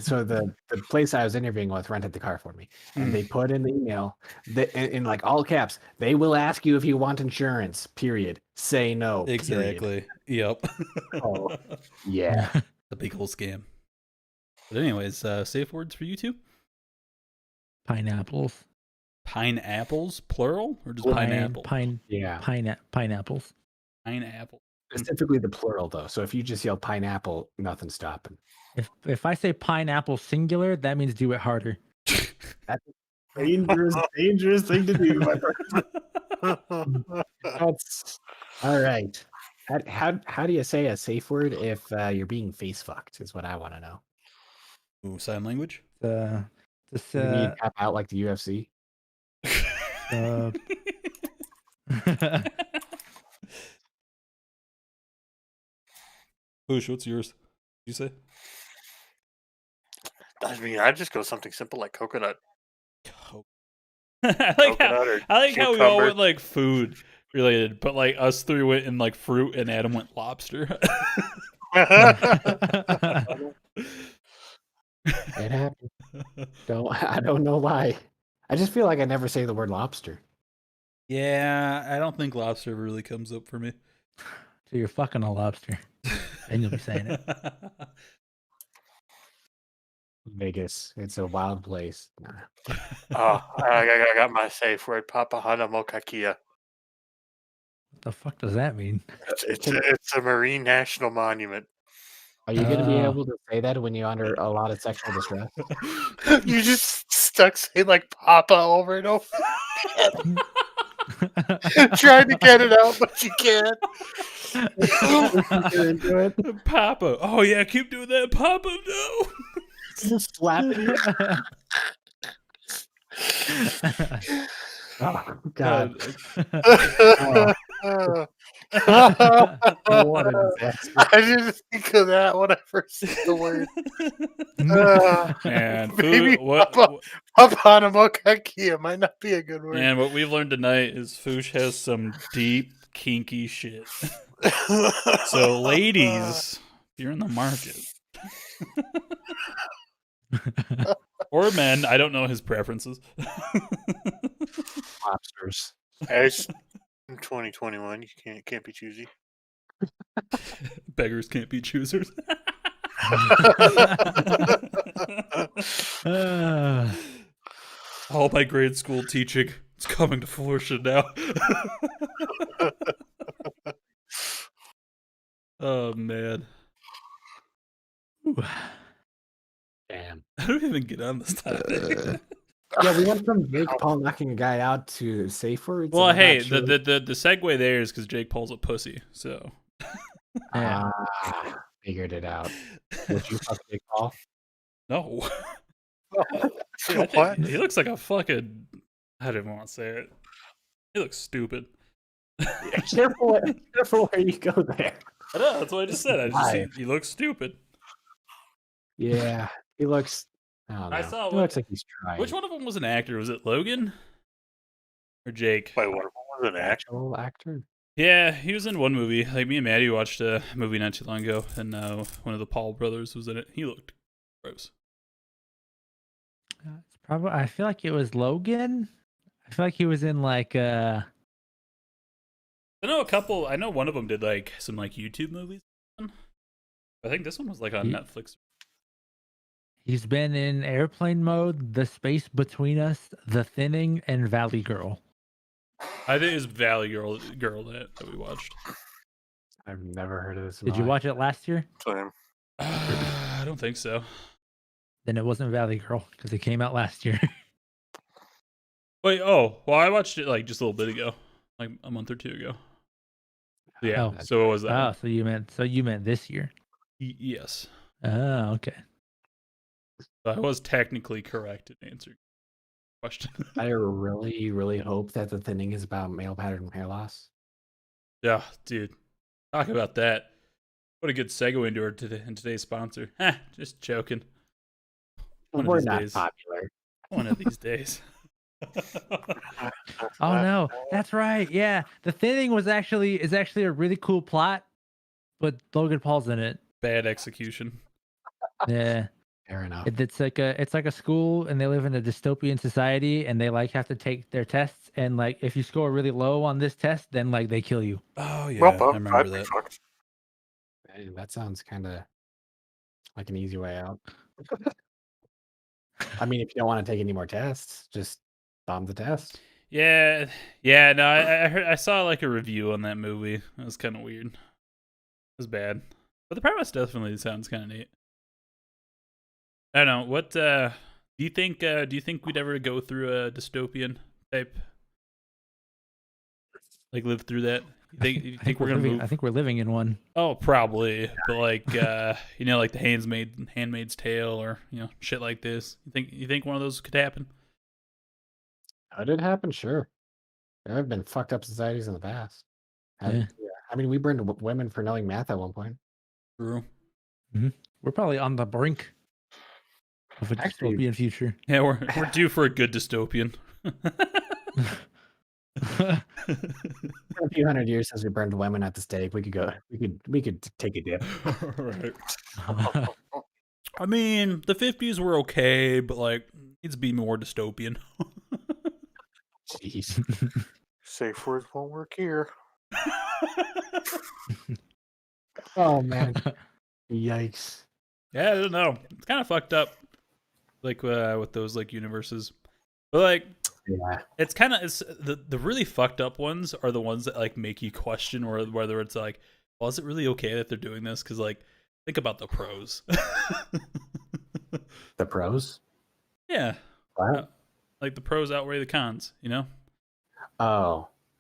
place I was interviewing with rented the car for me, and they put in the email that in like all caps, they will ask you if you want insurance. Period. Say no. Period. Exactly. Yep. Oh, yeah. The big old scam. But anyways, safe words for you two? Pineapples. Pineapples, plural, or just Pine- pineapple? Yeah. Pineapples. Pineapple. Specifically the plural though. So if you just yell pineapple, nothing's stopping. If I say pineapple singular, that means do it harder. Dangerous thing to do, my friend. That's all right. How do you say a safe word if you're being face fucked? Is what I want to know. Ooh, sign language. This Do you tap out like the UFC? Poosh, what's yours? You say? I mean, I'd just go something simple like coconut. I like Coconut how or we all cucumber. went like food related, but like us three went in like fruit, and Adam went lobster. It happened. I don't know why. I just feel like I never say the word lobster. Yeah, I don't think lobster really comes up for me. So you're fucking a lobster, and you'll be saying it. Vegas. It's a wild place. Nah. Oh, I got my safe word. Papahana Mokakia. What the fuck does that mean? It's a marine national monument. Are you going to be Oh. able to say that when you're under a lot of sexual distress? You just stuck saying like Papa over and over, trying to get it out, but you can't. Into it? Papa. Oh yeah, keep doing that, Papa. No. Just slapping you. Oh God! What a disaster. I didn't think of that when I first said the word. And Maybe what Papahana Mokakia might not be a good word. and what we've learned tonight is Foosh has some deep kinky shit. So ladies, if you're in the market. Or men, I don't know his preferences. Lobsters. It's 2021. You can't be choosy. Beggars can't be choosers. All my grade school teaching, it's coming to fruition now. Oh man. Damn. damn. I don't even get on this topic. Yeah, we went from Jake Paul knocking a guy out to safe words. Well, and I'm hey, not sure. the segue there is because Jake Paul's a pussy. So Yeah. Figured it out. Would you fuck Jake Paul? no. What? I think he looks like a fucking. I didn't want to say it. He looks stupid. Careful where you go there. I know, that's what I just said. He looks stupid. Yeah, he looks. I don't know. I saw He looks like he's trying. Which one of them was an actor? Was it Logan or Jake? Wait, what was an actor? Actual actor? Yeah, he was in one movie. Like me and Maddie watched a movie not too long ago, and one of the Paul brothers was in it. He looked gross. It's probably. I feel like it was Logan. I feel like he was in like. I know a couple. I know one of them did like some like YouTube movies. I think this one was like on Netflix. He's been in Airplane Mode, The Space Between Us, The Thinning, and Valley Girl. I think it was Valley Girl that we watched. I've never heard of this. Did you watch it last year? Same. I don't think so. Then it wasn't Valley Girl because it came out last year. Wait, well, I watched it like just a little bit ago, like a month or two ago. Yeah, Oh. so it was that. Oh, so you meant this year? Yes, Oh, okay. I was technically correct in answering the question. I really, really hope that the thinning is about male pattern hair loss. Yeah, dude, talk about that. What a good segue into today's sponsor. Just joking. We're not popular. One of these days. Oh no, that's right. Yeah, The Thinning is actually a really cool plot, but Logan Paul's in it. Bad execution. Yeah. Fair enough. It's like a school, and they live in a dystopian society, and they like have to take their tests, and like if you score really low on this test, then like they kill you. Oh yeah, Well, I remember I'd be that. fucked. Hey, that sounds kind of like an easy way out. I mean, if you don't want to take any more tests, just bomb the test. Yeah. No, I saw like a review on that movie. It was kind of weird. It was bad, but the premise definitely sounds kind of neat. I don't know. What do you think? Do you think we'd ever go through a dystopian type, like live through that? You think we're gonna move? I think we're living in one. Oh, probably. But like, like the Handmaid's Tale, or shit like this. You think one of those could happen? Could it happen? Sure. There have been fucked up societies in the past. Yeah. I mean, we burned women for knowing math at one point. True. We're probably on the brink of a Actually- dystopian future. Yeah, we're due for a good dystopian. A few hundred years since we burned women at the stake, we could take a dip. Right. I mean, the 50s were okay, but like, needs to be more dystopian. Jeez. Safe words won't work here. Oh man. Yikes. Yeah, I don't know. It's kind of fucked up, like with those like universes. But like, Yeah. it's the really fucked up ones are the ones that like make you question whether it's like, well, is it really okay that they're doing this? Because like, think about the pros. The pros? Yeah, What? like the pros outweigh the cons.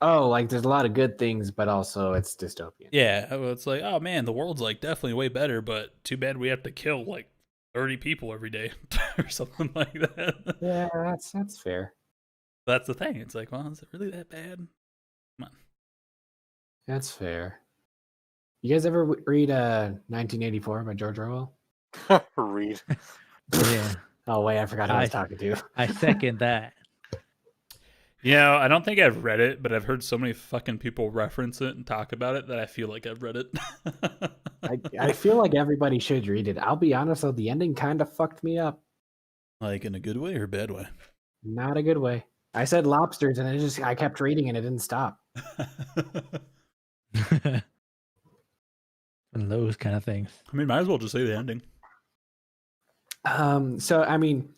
Oh, like there's a lot of good things, but also it's dystopian. Yeah, it's like, oh man, the world's like definitely way better, but too bad we have to kill like 30 people every day or something like that. Yeah, that's fair. That's the thing. It's like, well, is it really that bad? Come on. That's fair. You guys ever read 1984 by George Orwell? Read. Yeah, Oh wait, I forgot who I was talking to. I second that. I don't think I've read it, but I've heard so many fucking people reference it and talk about it that I feel like I've read it. I feel like everybody should read it. I'll be honest though, the ending kind of fucked me up. Like in a good way or a bad way? Not a good way. I said lobsters and I kept reading and it didn't stop. One of those kind of things. I mean, might as well just say the ending. So I mean,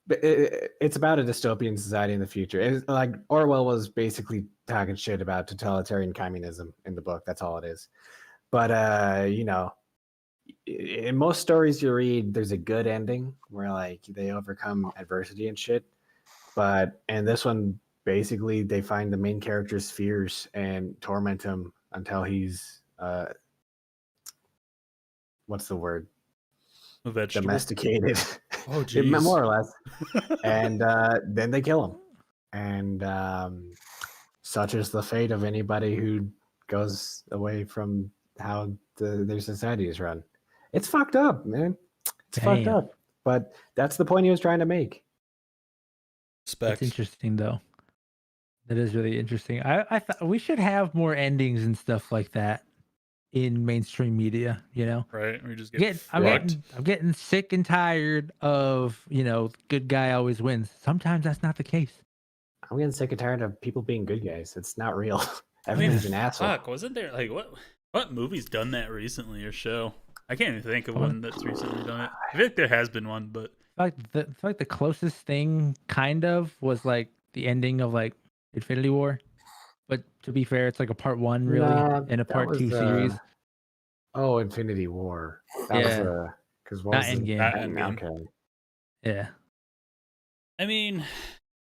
it's about a dystopian society in the future. It's like Orwell was basically talking shit about totalitarian communism in the book. That's all it is. But in most stories you read, there's a good ending where like they overcome adversity and shit. But in this one, basically they find the main character's fears and torment him until he's what's the word? A vegetable. Domesticated. Oh, geez. More or less. And then they kill him. And such is the fate of anybody who goes away from how their society is run. It's fucked up, man. It's fucked Damn. up. But that's the point he was trying to make. That's interesting, though. That is really interesting. I thought we should have more endings and stuff like that in mainstream media. You know, Right? We just I'm getting sick and tired of good guy always wins. Sometimes that's not the case. I'm getting sick and tired of people being good guys. It's not real. Everyone's an asshole. Fuck, wasn't there like what movie's done that recently or show? I can't even think of one that's recently done it. I feel like there has been one, but I feel like the closest thing kind of was like the ending of like Infinity War. But to be fair, it's like a part 1 really and a part 2 series. Oh, Infinity War. That was because not Endgame. Okay. Yeah. I mean,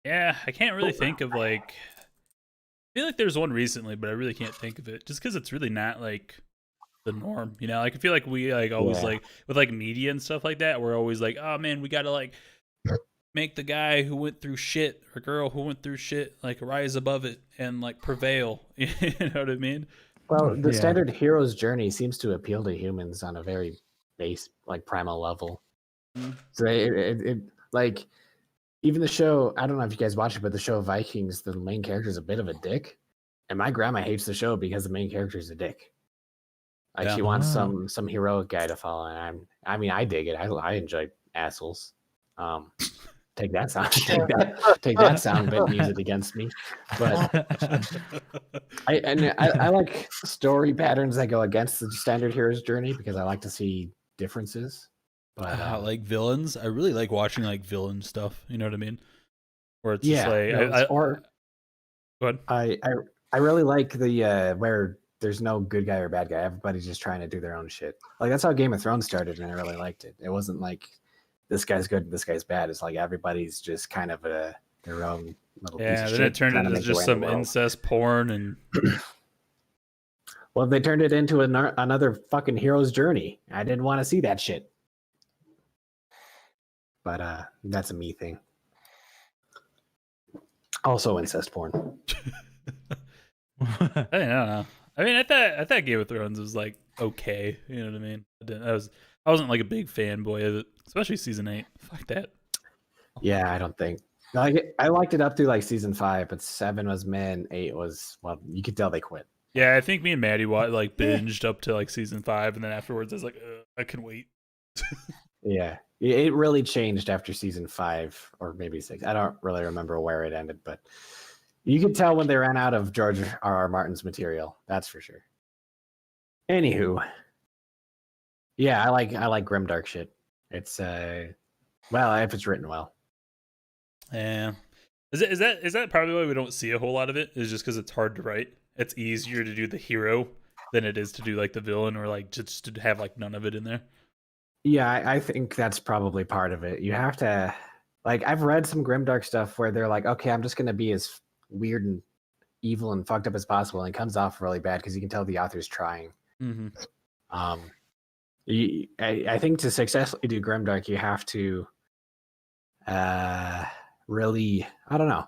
yeah, I can't really think of like. I feel like there's one recently, but I really can't think of it, just because it's really not like the norm. Like I feel like we like always like with like media and stuff like that. We're always like, oh man, we gotta like make the guy who went through shit or girl who went through shit like rise above it and like prevail. You know what I mean? Well, the standard hero's journey seems to appeal to humans on a very base, like primal level. So it like even the show. I don't know if you guys watch it, but the show Vikings, the main character is a bit of a dick, and my grandma hates the show because the main character is a dick. Like she wants some heroic guy to follow, and I mean, I dig it. I enjoy assholes. Take that sound. Take that sound bit and use it against me. But I like story patterns that go against the standard hero's journey because I like to see differences. But like villains, I really like watching like villain stuff. You know what I mean? Where it's yeah, just like go ahead. I really like the where there's no good guy or bad guy. Everybody's just trying to do their own shit. Like that's how Game of Thrones started, and I really liked it. It wasn't like this guy's good, this guy's bad. It's like everybody's just kind of their own little piece of shit. Then it turned into just some incest porn and. Well, they turned it into another fucking hero's journey. I didn't want to see that shit. But that's a me thing. Also incest porn. I don't know. I mean, I thought Game of Thrones was like okay. You know what I mean? I wasn't like a big fanboy of it, especially season 8. Fuck that. Yeah, I don't think. Like I liked it up through like season 5, but 7 was mid, 8 was you could tell they quit. Yeah, I think me and Maddie like binged up to like season 5, and then afterwards I was like, I can wait. Yeah, it really changed after season 5 or maybe 6. I don't really remember where it ended, but you could tell when they ran out of George R.R. Martin's material. That's for sure. Anywho, yeah, I like grimdark shit. It's well, if it's written well. Yeah. Is that probably why we don't see a whole lot of it? Is just because it's hard to write? It's easier to do the hero than it is to do like the villain or like just to have like none of it in there. Yeah, I think that's probably part of it. You have to like I've read some grimdark stuff where they're like, okay, I'm just gonna be as weird and evil and fucked up as possible, and it comes off really bad because you can tell the author's trying. Mm-hmm. I think to successfully do grimdark, you have to really, I don't know,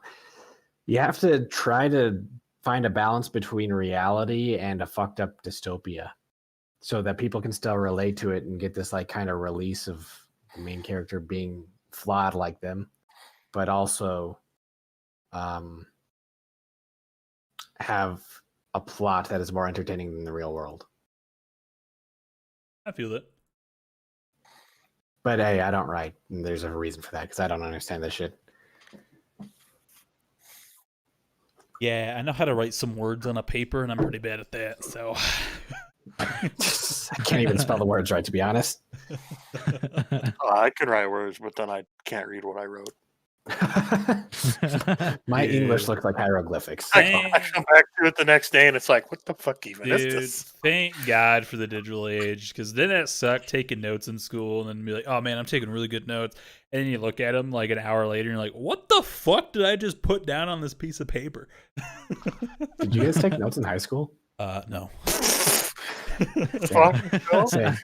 you have to try to find a balance between reality and a fucked up dystopia so that people can still relate to it and get this like kind of release of the main character being flawed like them, but also have a plot that is more entertaining than the real world. I feel that. But hey, I don't write, and there's a reason for that because I don't understand this shit. Yeah, I know how to write some words on a paper, and I'm pretty bad at that. So I can't even spell the words right, to be honest. I can write words, but then I can't read what I wrote. My English Dude. looks like hieroglyphics. I come back to it the next day and it's like, what the fuck even is Dude, this? thank God for the digital age, because then that sucked taking notes in school and then be like, oh man, I'm taking really good notes. And then you look at them like an hour later and you're like, what the fuck did I just put down on this piece of paper? Did you guys take notes in high school? No. Fuck, no. Same.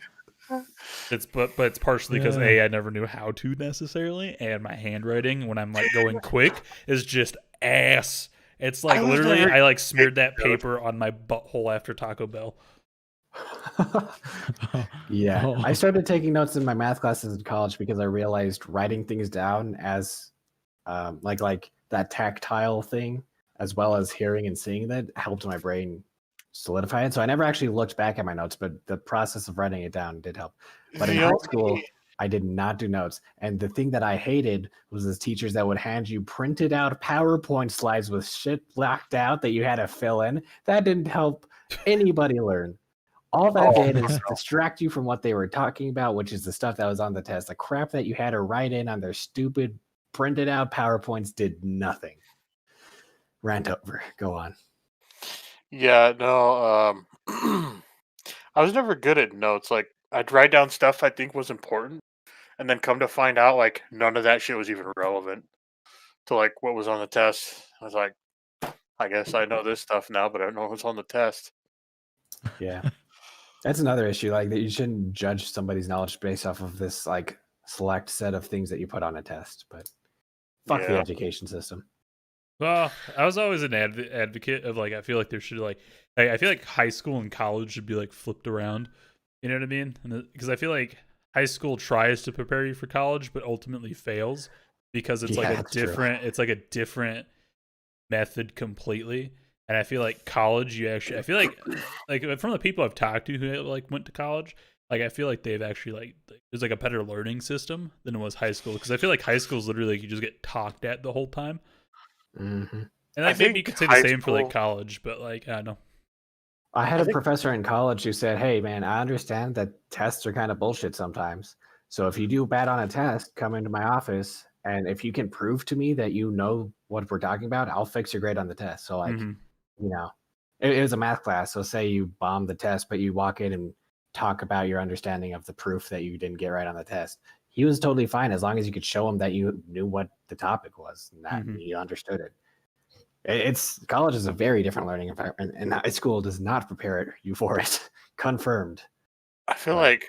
But it's partially because I never knew how to necessarily, and my handwriting when I'm like going quick is just ass. It's like literally I like smeared that paper on my butthole after Taco Bell. Yeah, Oh. I started taking notes in my math classes in college because I realized writing things down as like that tactile thing, as well as hearing and seeing that, helped my brain solidify it. So I never actually looked back at my notes, but the process of writing it down did help. But in high school, I did not do notes. And the thing that I hated was the teachers that would hand you printed out PowerPoint slides with shit blacked out that you had to fill in. That didn't help anybody learn. All that did is distract you from what they were talking about, which is the stuff that was on the test. The crap that you had to write in on their stupid printed out PowerPoints did nothing. Rant over. Go on. Yeah, no. I was never good at notes. Like, I'd write down stuff I think was important, and then come to find out, like, none of that shit was even relevant to like what was on the test. I was like, I guess I know this stuff now, but I don't know what's on the test. Yeah. That's another issue. Like that you shouldn't judge somebody's knowledge based off of this like select set of things that you put on a test. But fuck the Yeah. education system. Well, I was always an advocate of like I feel like there should like I feel like high school and college should be like flipped around. You know what I mean? Because I feel like high school tries to prepare you for college, but ultimately fails because it's Yeah, like a that's true. different. It's like a different method completely. And I feel like college, I feel like from the people I've talked to who like went to college, like I feel like they've actually like there's like a better learning system than it was high school. Because I feel like high school is literally like you just get talked at the whole time. Mm-hmm. And I like maybe you think could say the high same for like school- college, but like I don't know. I had I a think- professor in college who said, "Hey, man, I understand that tests are kind of bullshit sometimes. So if you do bad on a test, come into my office, and if you can prove to me that you know what we're talking about, I'll fix your grade on the test." So like, Mhm. you know, it was a math class. So say you bomb the test, but you walk in and talk about your understanding of the proof that you didn't get right on the test. He was totally fine as long as you could show him that you knew what the topic was and that you understood it. It's college is a very different learning environment, and high school does not prepare you for it. Confirmed. I feel But- like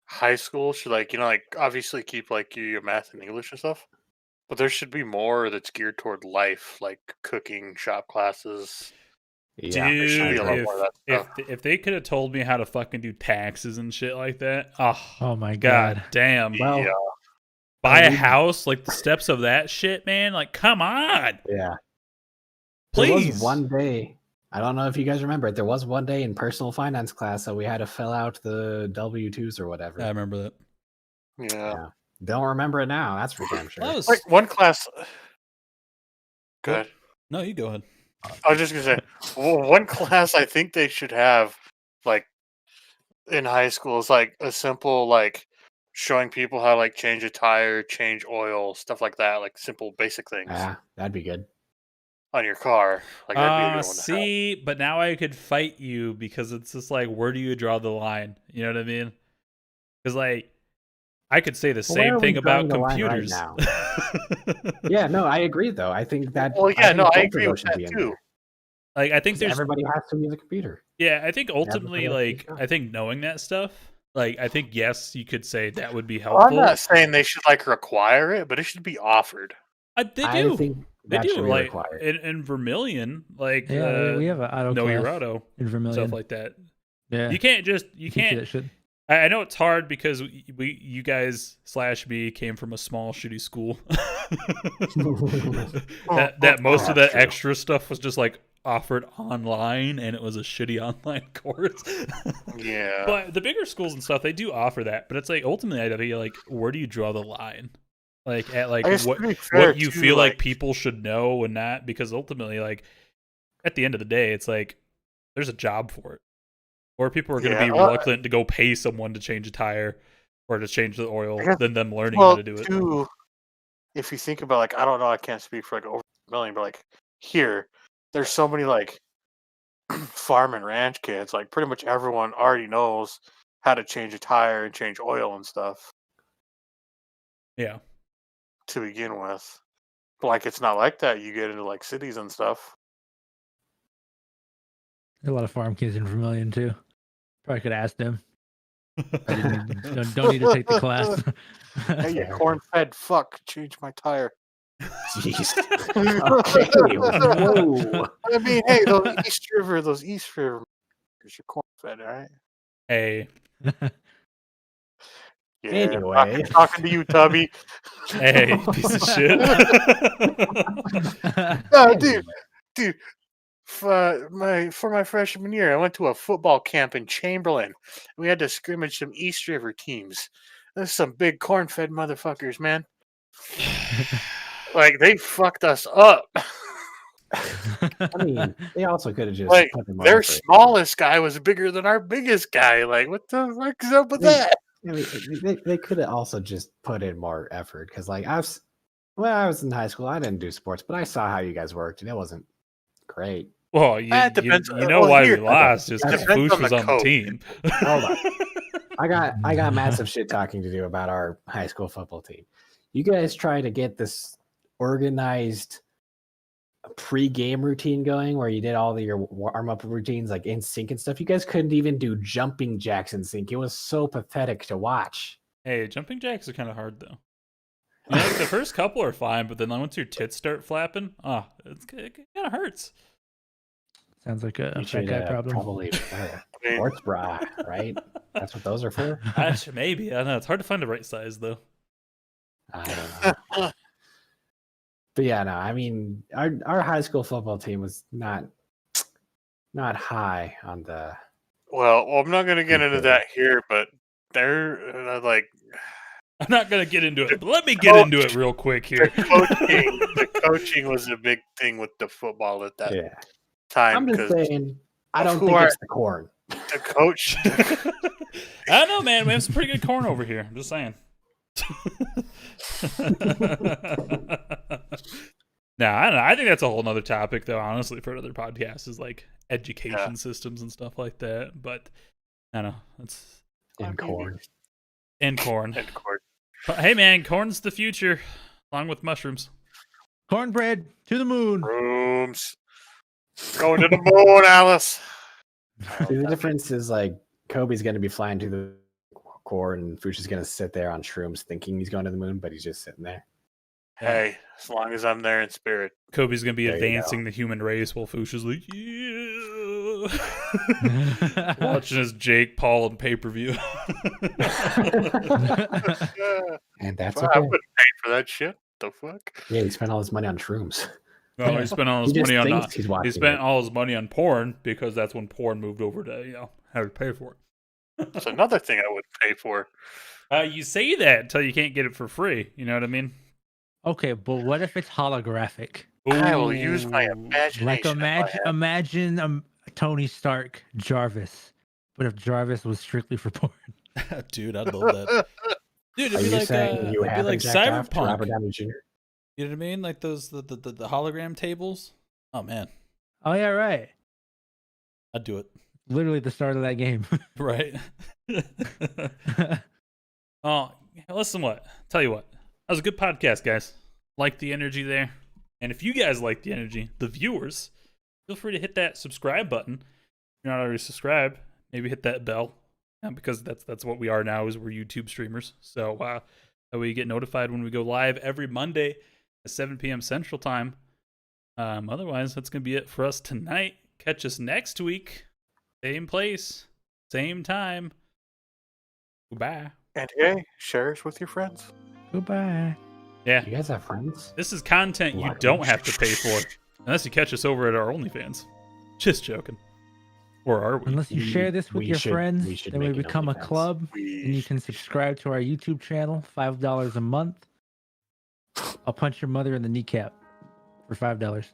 high school should like like obviously keep like your math and English and stuff, but there should be more that's geared toward life, like cooking, shop classes. Yeah, There should be Dude, a lot more of that stuff. if they could have told me how to fucking do taxes and shit like that, Oh my god god. damn. Well, Yeah. Buy a we- house, like the steps of that shit, man. Like, come on. yeah. Please. There was one day. I don't know if you guys remember it. There was one day in personal finance class that we had to fill out the W-2s or whatever. I remember that. Yeah. Yeah. Don't remember it now. That's for damn sure. That was Like one class. Good. No, you go ahead. I was just gonna say, one class I think they should have, like, in high school is like a simple like showing people how to like change a tire, change oil, stuff like that, like simple basic things Yeah, that'd be good. on your car. Like that'd be a good one to have. See, but now I could fight you because it's just like, where do you draw the line? You know what I mean? Because like, I could say the Well, where same are we thing about drawing the line right computers. now? Yeah, no, I agree though. I think that. Well, yeah, think no, I both of agree those with should that be in too. there. Like, I think 'Cause there's everybody has to use a computer. Yeah, I think ultimately, that's like, true. I think knowing that stuff, like, I think, yes, you could say that would be Well, I'm helpful. not saying they should like require it, but it should be offered. They I do. think They that do. should be Like, required. in Vermilion, like, Yeah, we have an auto Know Your class Auto, in Vermilion. stuff like that. yeah. You can't just, you Teach you can't, that shit. I know it's hard because you guys / me came from a small, shitty school. that most of that That's true. extra stuff was just, like, offered online, and it was a shitty online course. Yeah. But the bigger schools and stuff, they do offer that. But it's like ultimately, I'd be like, where do you draw the line? Like at like I guess what to be fair, what you too, feel like like- people should know and not? Because ultimately, like at the end of the day, it's like there's a job for it, or people are going to Yeah, be reluctant to go pay someone to change a tire or to change the oil I guess- than them learning how Well, to do it. too, if you think about like I don't know, I can't speak for like over a million, but like here, there's so many like farm and ranch kids. Like pretty much everyone already knows how to change a tire and change oil and stuff Yeah. to begin with. But like it's not like that. You get into like cities and stuff. There's a lot of farm kids in Vermilion too. Probably could ask them. Don't need to take the class. Hey, you corn-fed fuck! Change my tire. Jeez. Okay, whoa. I mean, hey, those East River, you're corn-fed, all right? Hey, Yeah, Anyway. talking to you, Tubby. hey, piece of shit. No, dude. For my freshman year, I went to a football camp in Chamberlain. We had to scrimmage some East River teams. There's some big corn-fed motherfuckers, man. Like they fucked us up. I mean, they also could have just Like put them on their for- smallest guy was bigger than our biggest guy. Like what the fuck is up with that? I mean, they could have also just put in more effort because, like, I was in high school. I didn't do sports, but I saw how you guys worked, and it wasn't great. Well, you depends- know well, why here- we lost just because depends Foosh on was the on the coach. team. Hold on. I got massive shit talking to do about our high school football team. You guys try to get this organized pre-game routine going where you did all your warm-up routines like in sync and stuff. You guys couldn't even do jumping jacks in sync. It was so pathetic to watch. Hey, jumping jacks are kind of hard though. You know, like the first couple are fine, but then once your tits start flapping, it kind of hurts. Sounds like a You fat should guy problem. probably sports bra, right? That's what those are for. Actually, maybe I don't know. It's hard to find the right size though. I don't know. But yeah, no, I mean, our high school football team was not high on the. Well, I'm not gonna get into that here, but they're like I'm not gonna get into it, but let me get into it real quick here. the coaching was a big thing with the football at that Yeah, time I'm just because saying. I of don't who think are- it's the corn. the coach. I don't know, man. We have some pretty good corn over here. I'm just saying. Nah, I don't know. I think that's a whole nother topic, though. Honestly, for another podcast, is like education systems and stuff like that. But I don't know. It's And corn. and corn. And court. But, hey, man, corn's the future, along with mushrooms. Cornbread to the moon. Rooms. Going to the moon, Alice. See, the difference is like Kobe's going to be flying to the core, and Fuchs is going to sit there on shrooms thinking he's going to the moon, but he's just sitting there. Hey, as long as I'm there in spirit. Kobe's gonna be There you advancing the human race, while Fuchs is like, yeah, watching his Jake Paul on pay per view. And that's I okay. wouldn't pay for that shit. The fuck? Yeah, he spent all his money on shrooms. No, he spent all He his just money on thinks he's watching he spent it. all his money on porn because that's when porn moved over to have to pay for it. That's another thing I would pay for. You say that until you can't get it for free. You know what I mean? Okay, but what if it's holographic? I will use my Ooh. imagination. Like if I had- imagine Tony Stark Jarvis, but if Jarvis was strictly for porn. Dude, I'd love that. Dude, Are it'd be you like saying you it'd be haven't like jacked off to Robert Cyberpunk. Downey Jr.? You know what I mean? Like those the hologram tables. Oh man, Oh yeah, right. I'd do it. Literally the start of that game. Right. Oh, listen, tell you what, that was a good podcast, guys. Like the energy there, and if you guys like the energy, the viewers, feel free to hit that subscribe button. If you're not already subscribed, maybe hit that bell, because that's what we are now. Is we're YouTube streamers, so that way you get notified when we go live every Monday at 7 p.m. Central Time. Otherwise, that's gonna be it for us tonight. Catch us next week, same place, same time. Goodbye. And hey, share us with your friends. Goodbye. Yeah, You guys have friends? this is content you What? don't have to pay for, unless you catch us over at our OnlyFans. Just joking. Or are we? Unless you We- share this with we your should- friends, we should then we make an become a OnlyFans. club, and you can subscribe to our YouTube channel, $5 a month. I'll punch your mother in the kneecap for $5.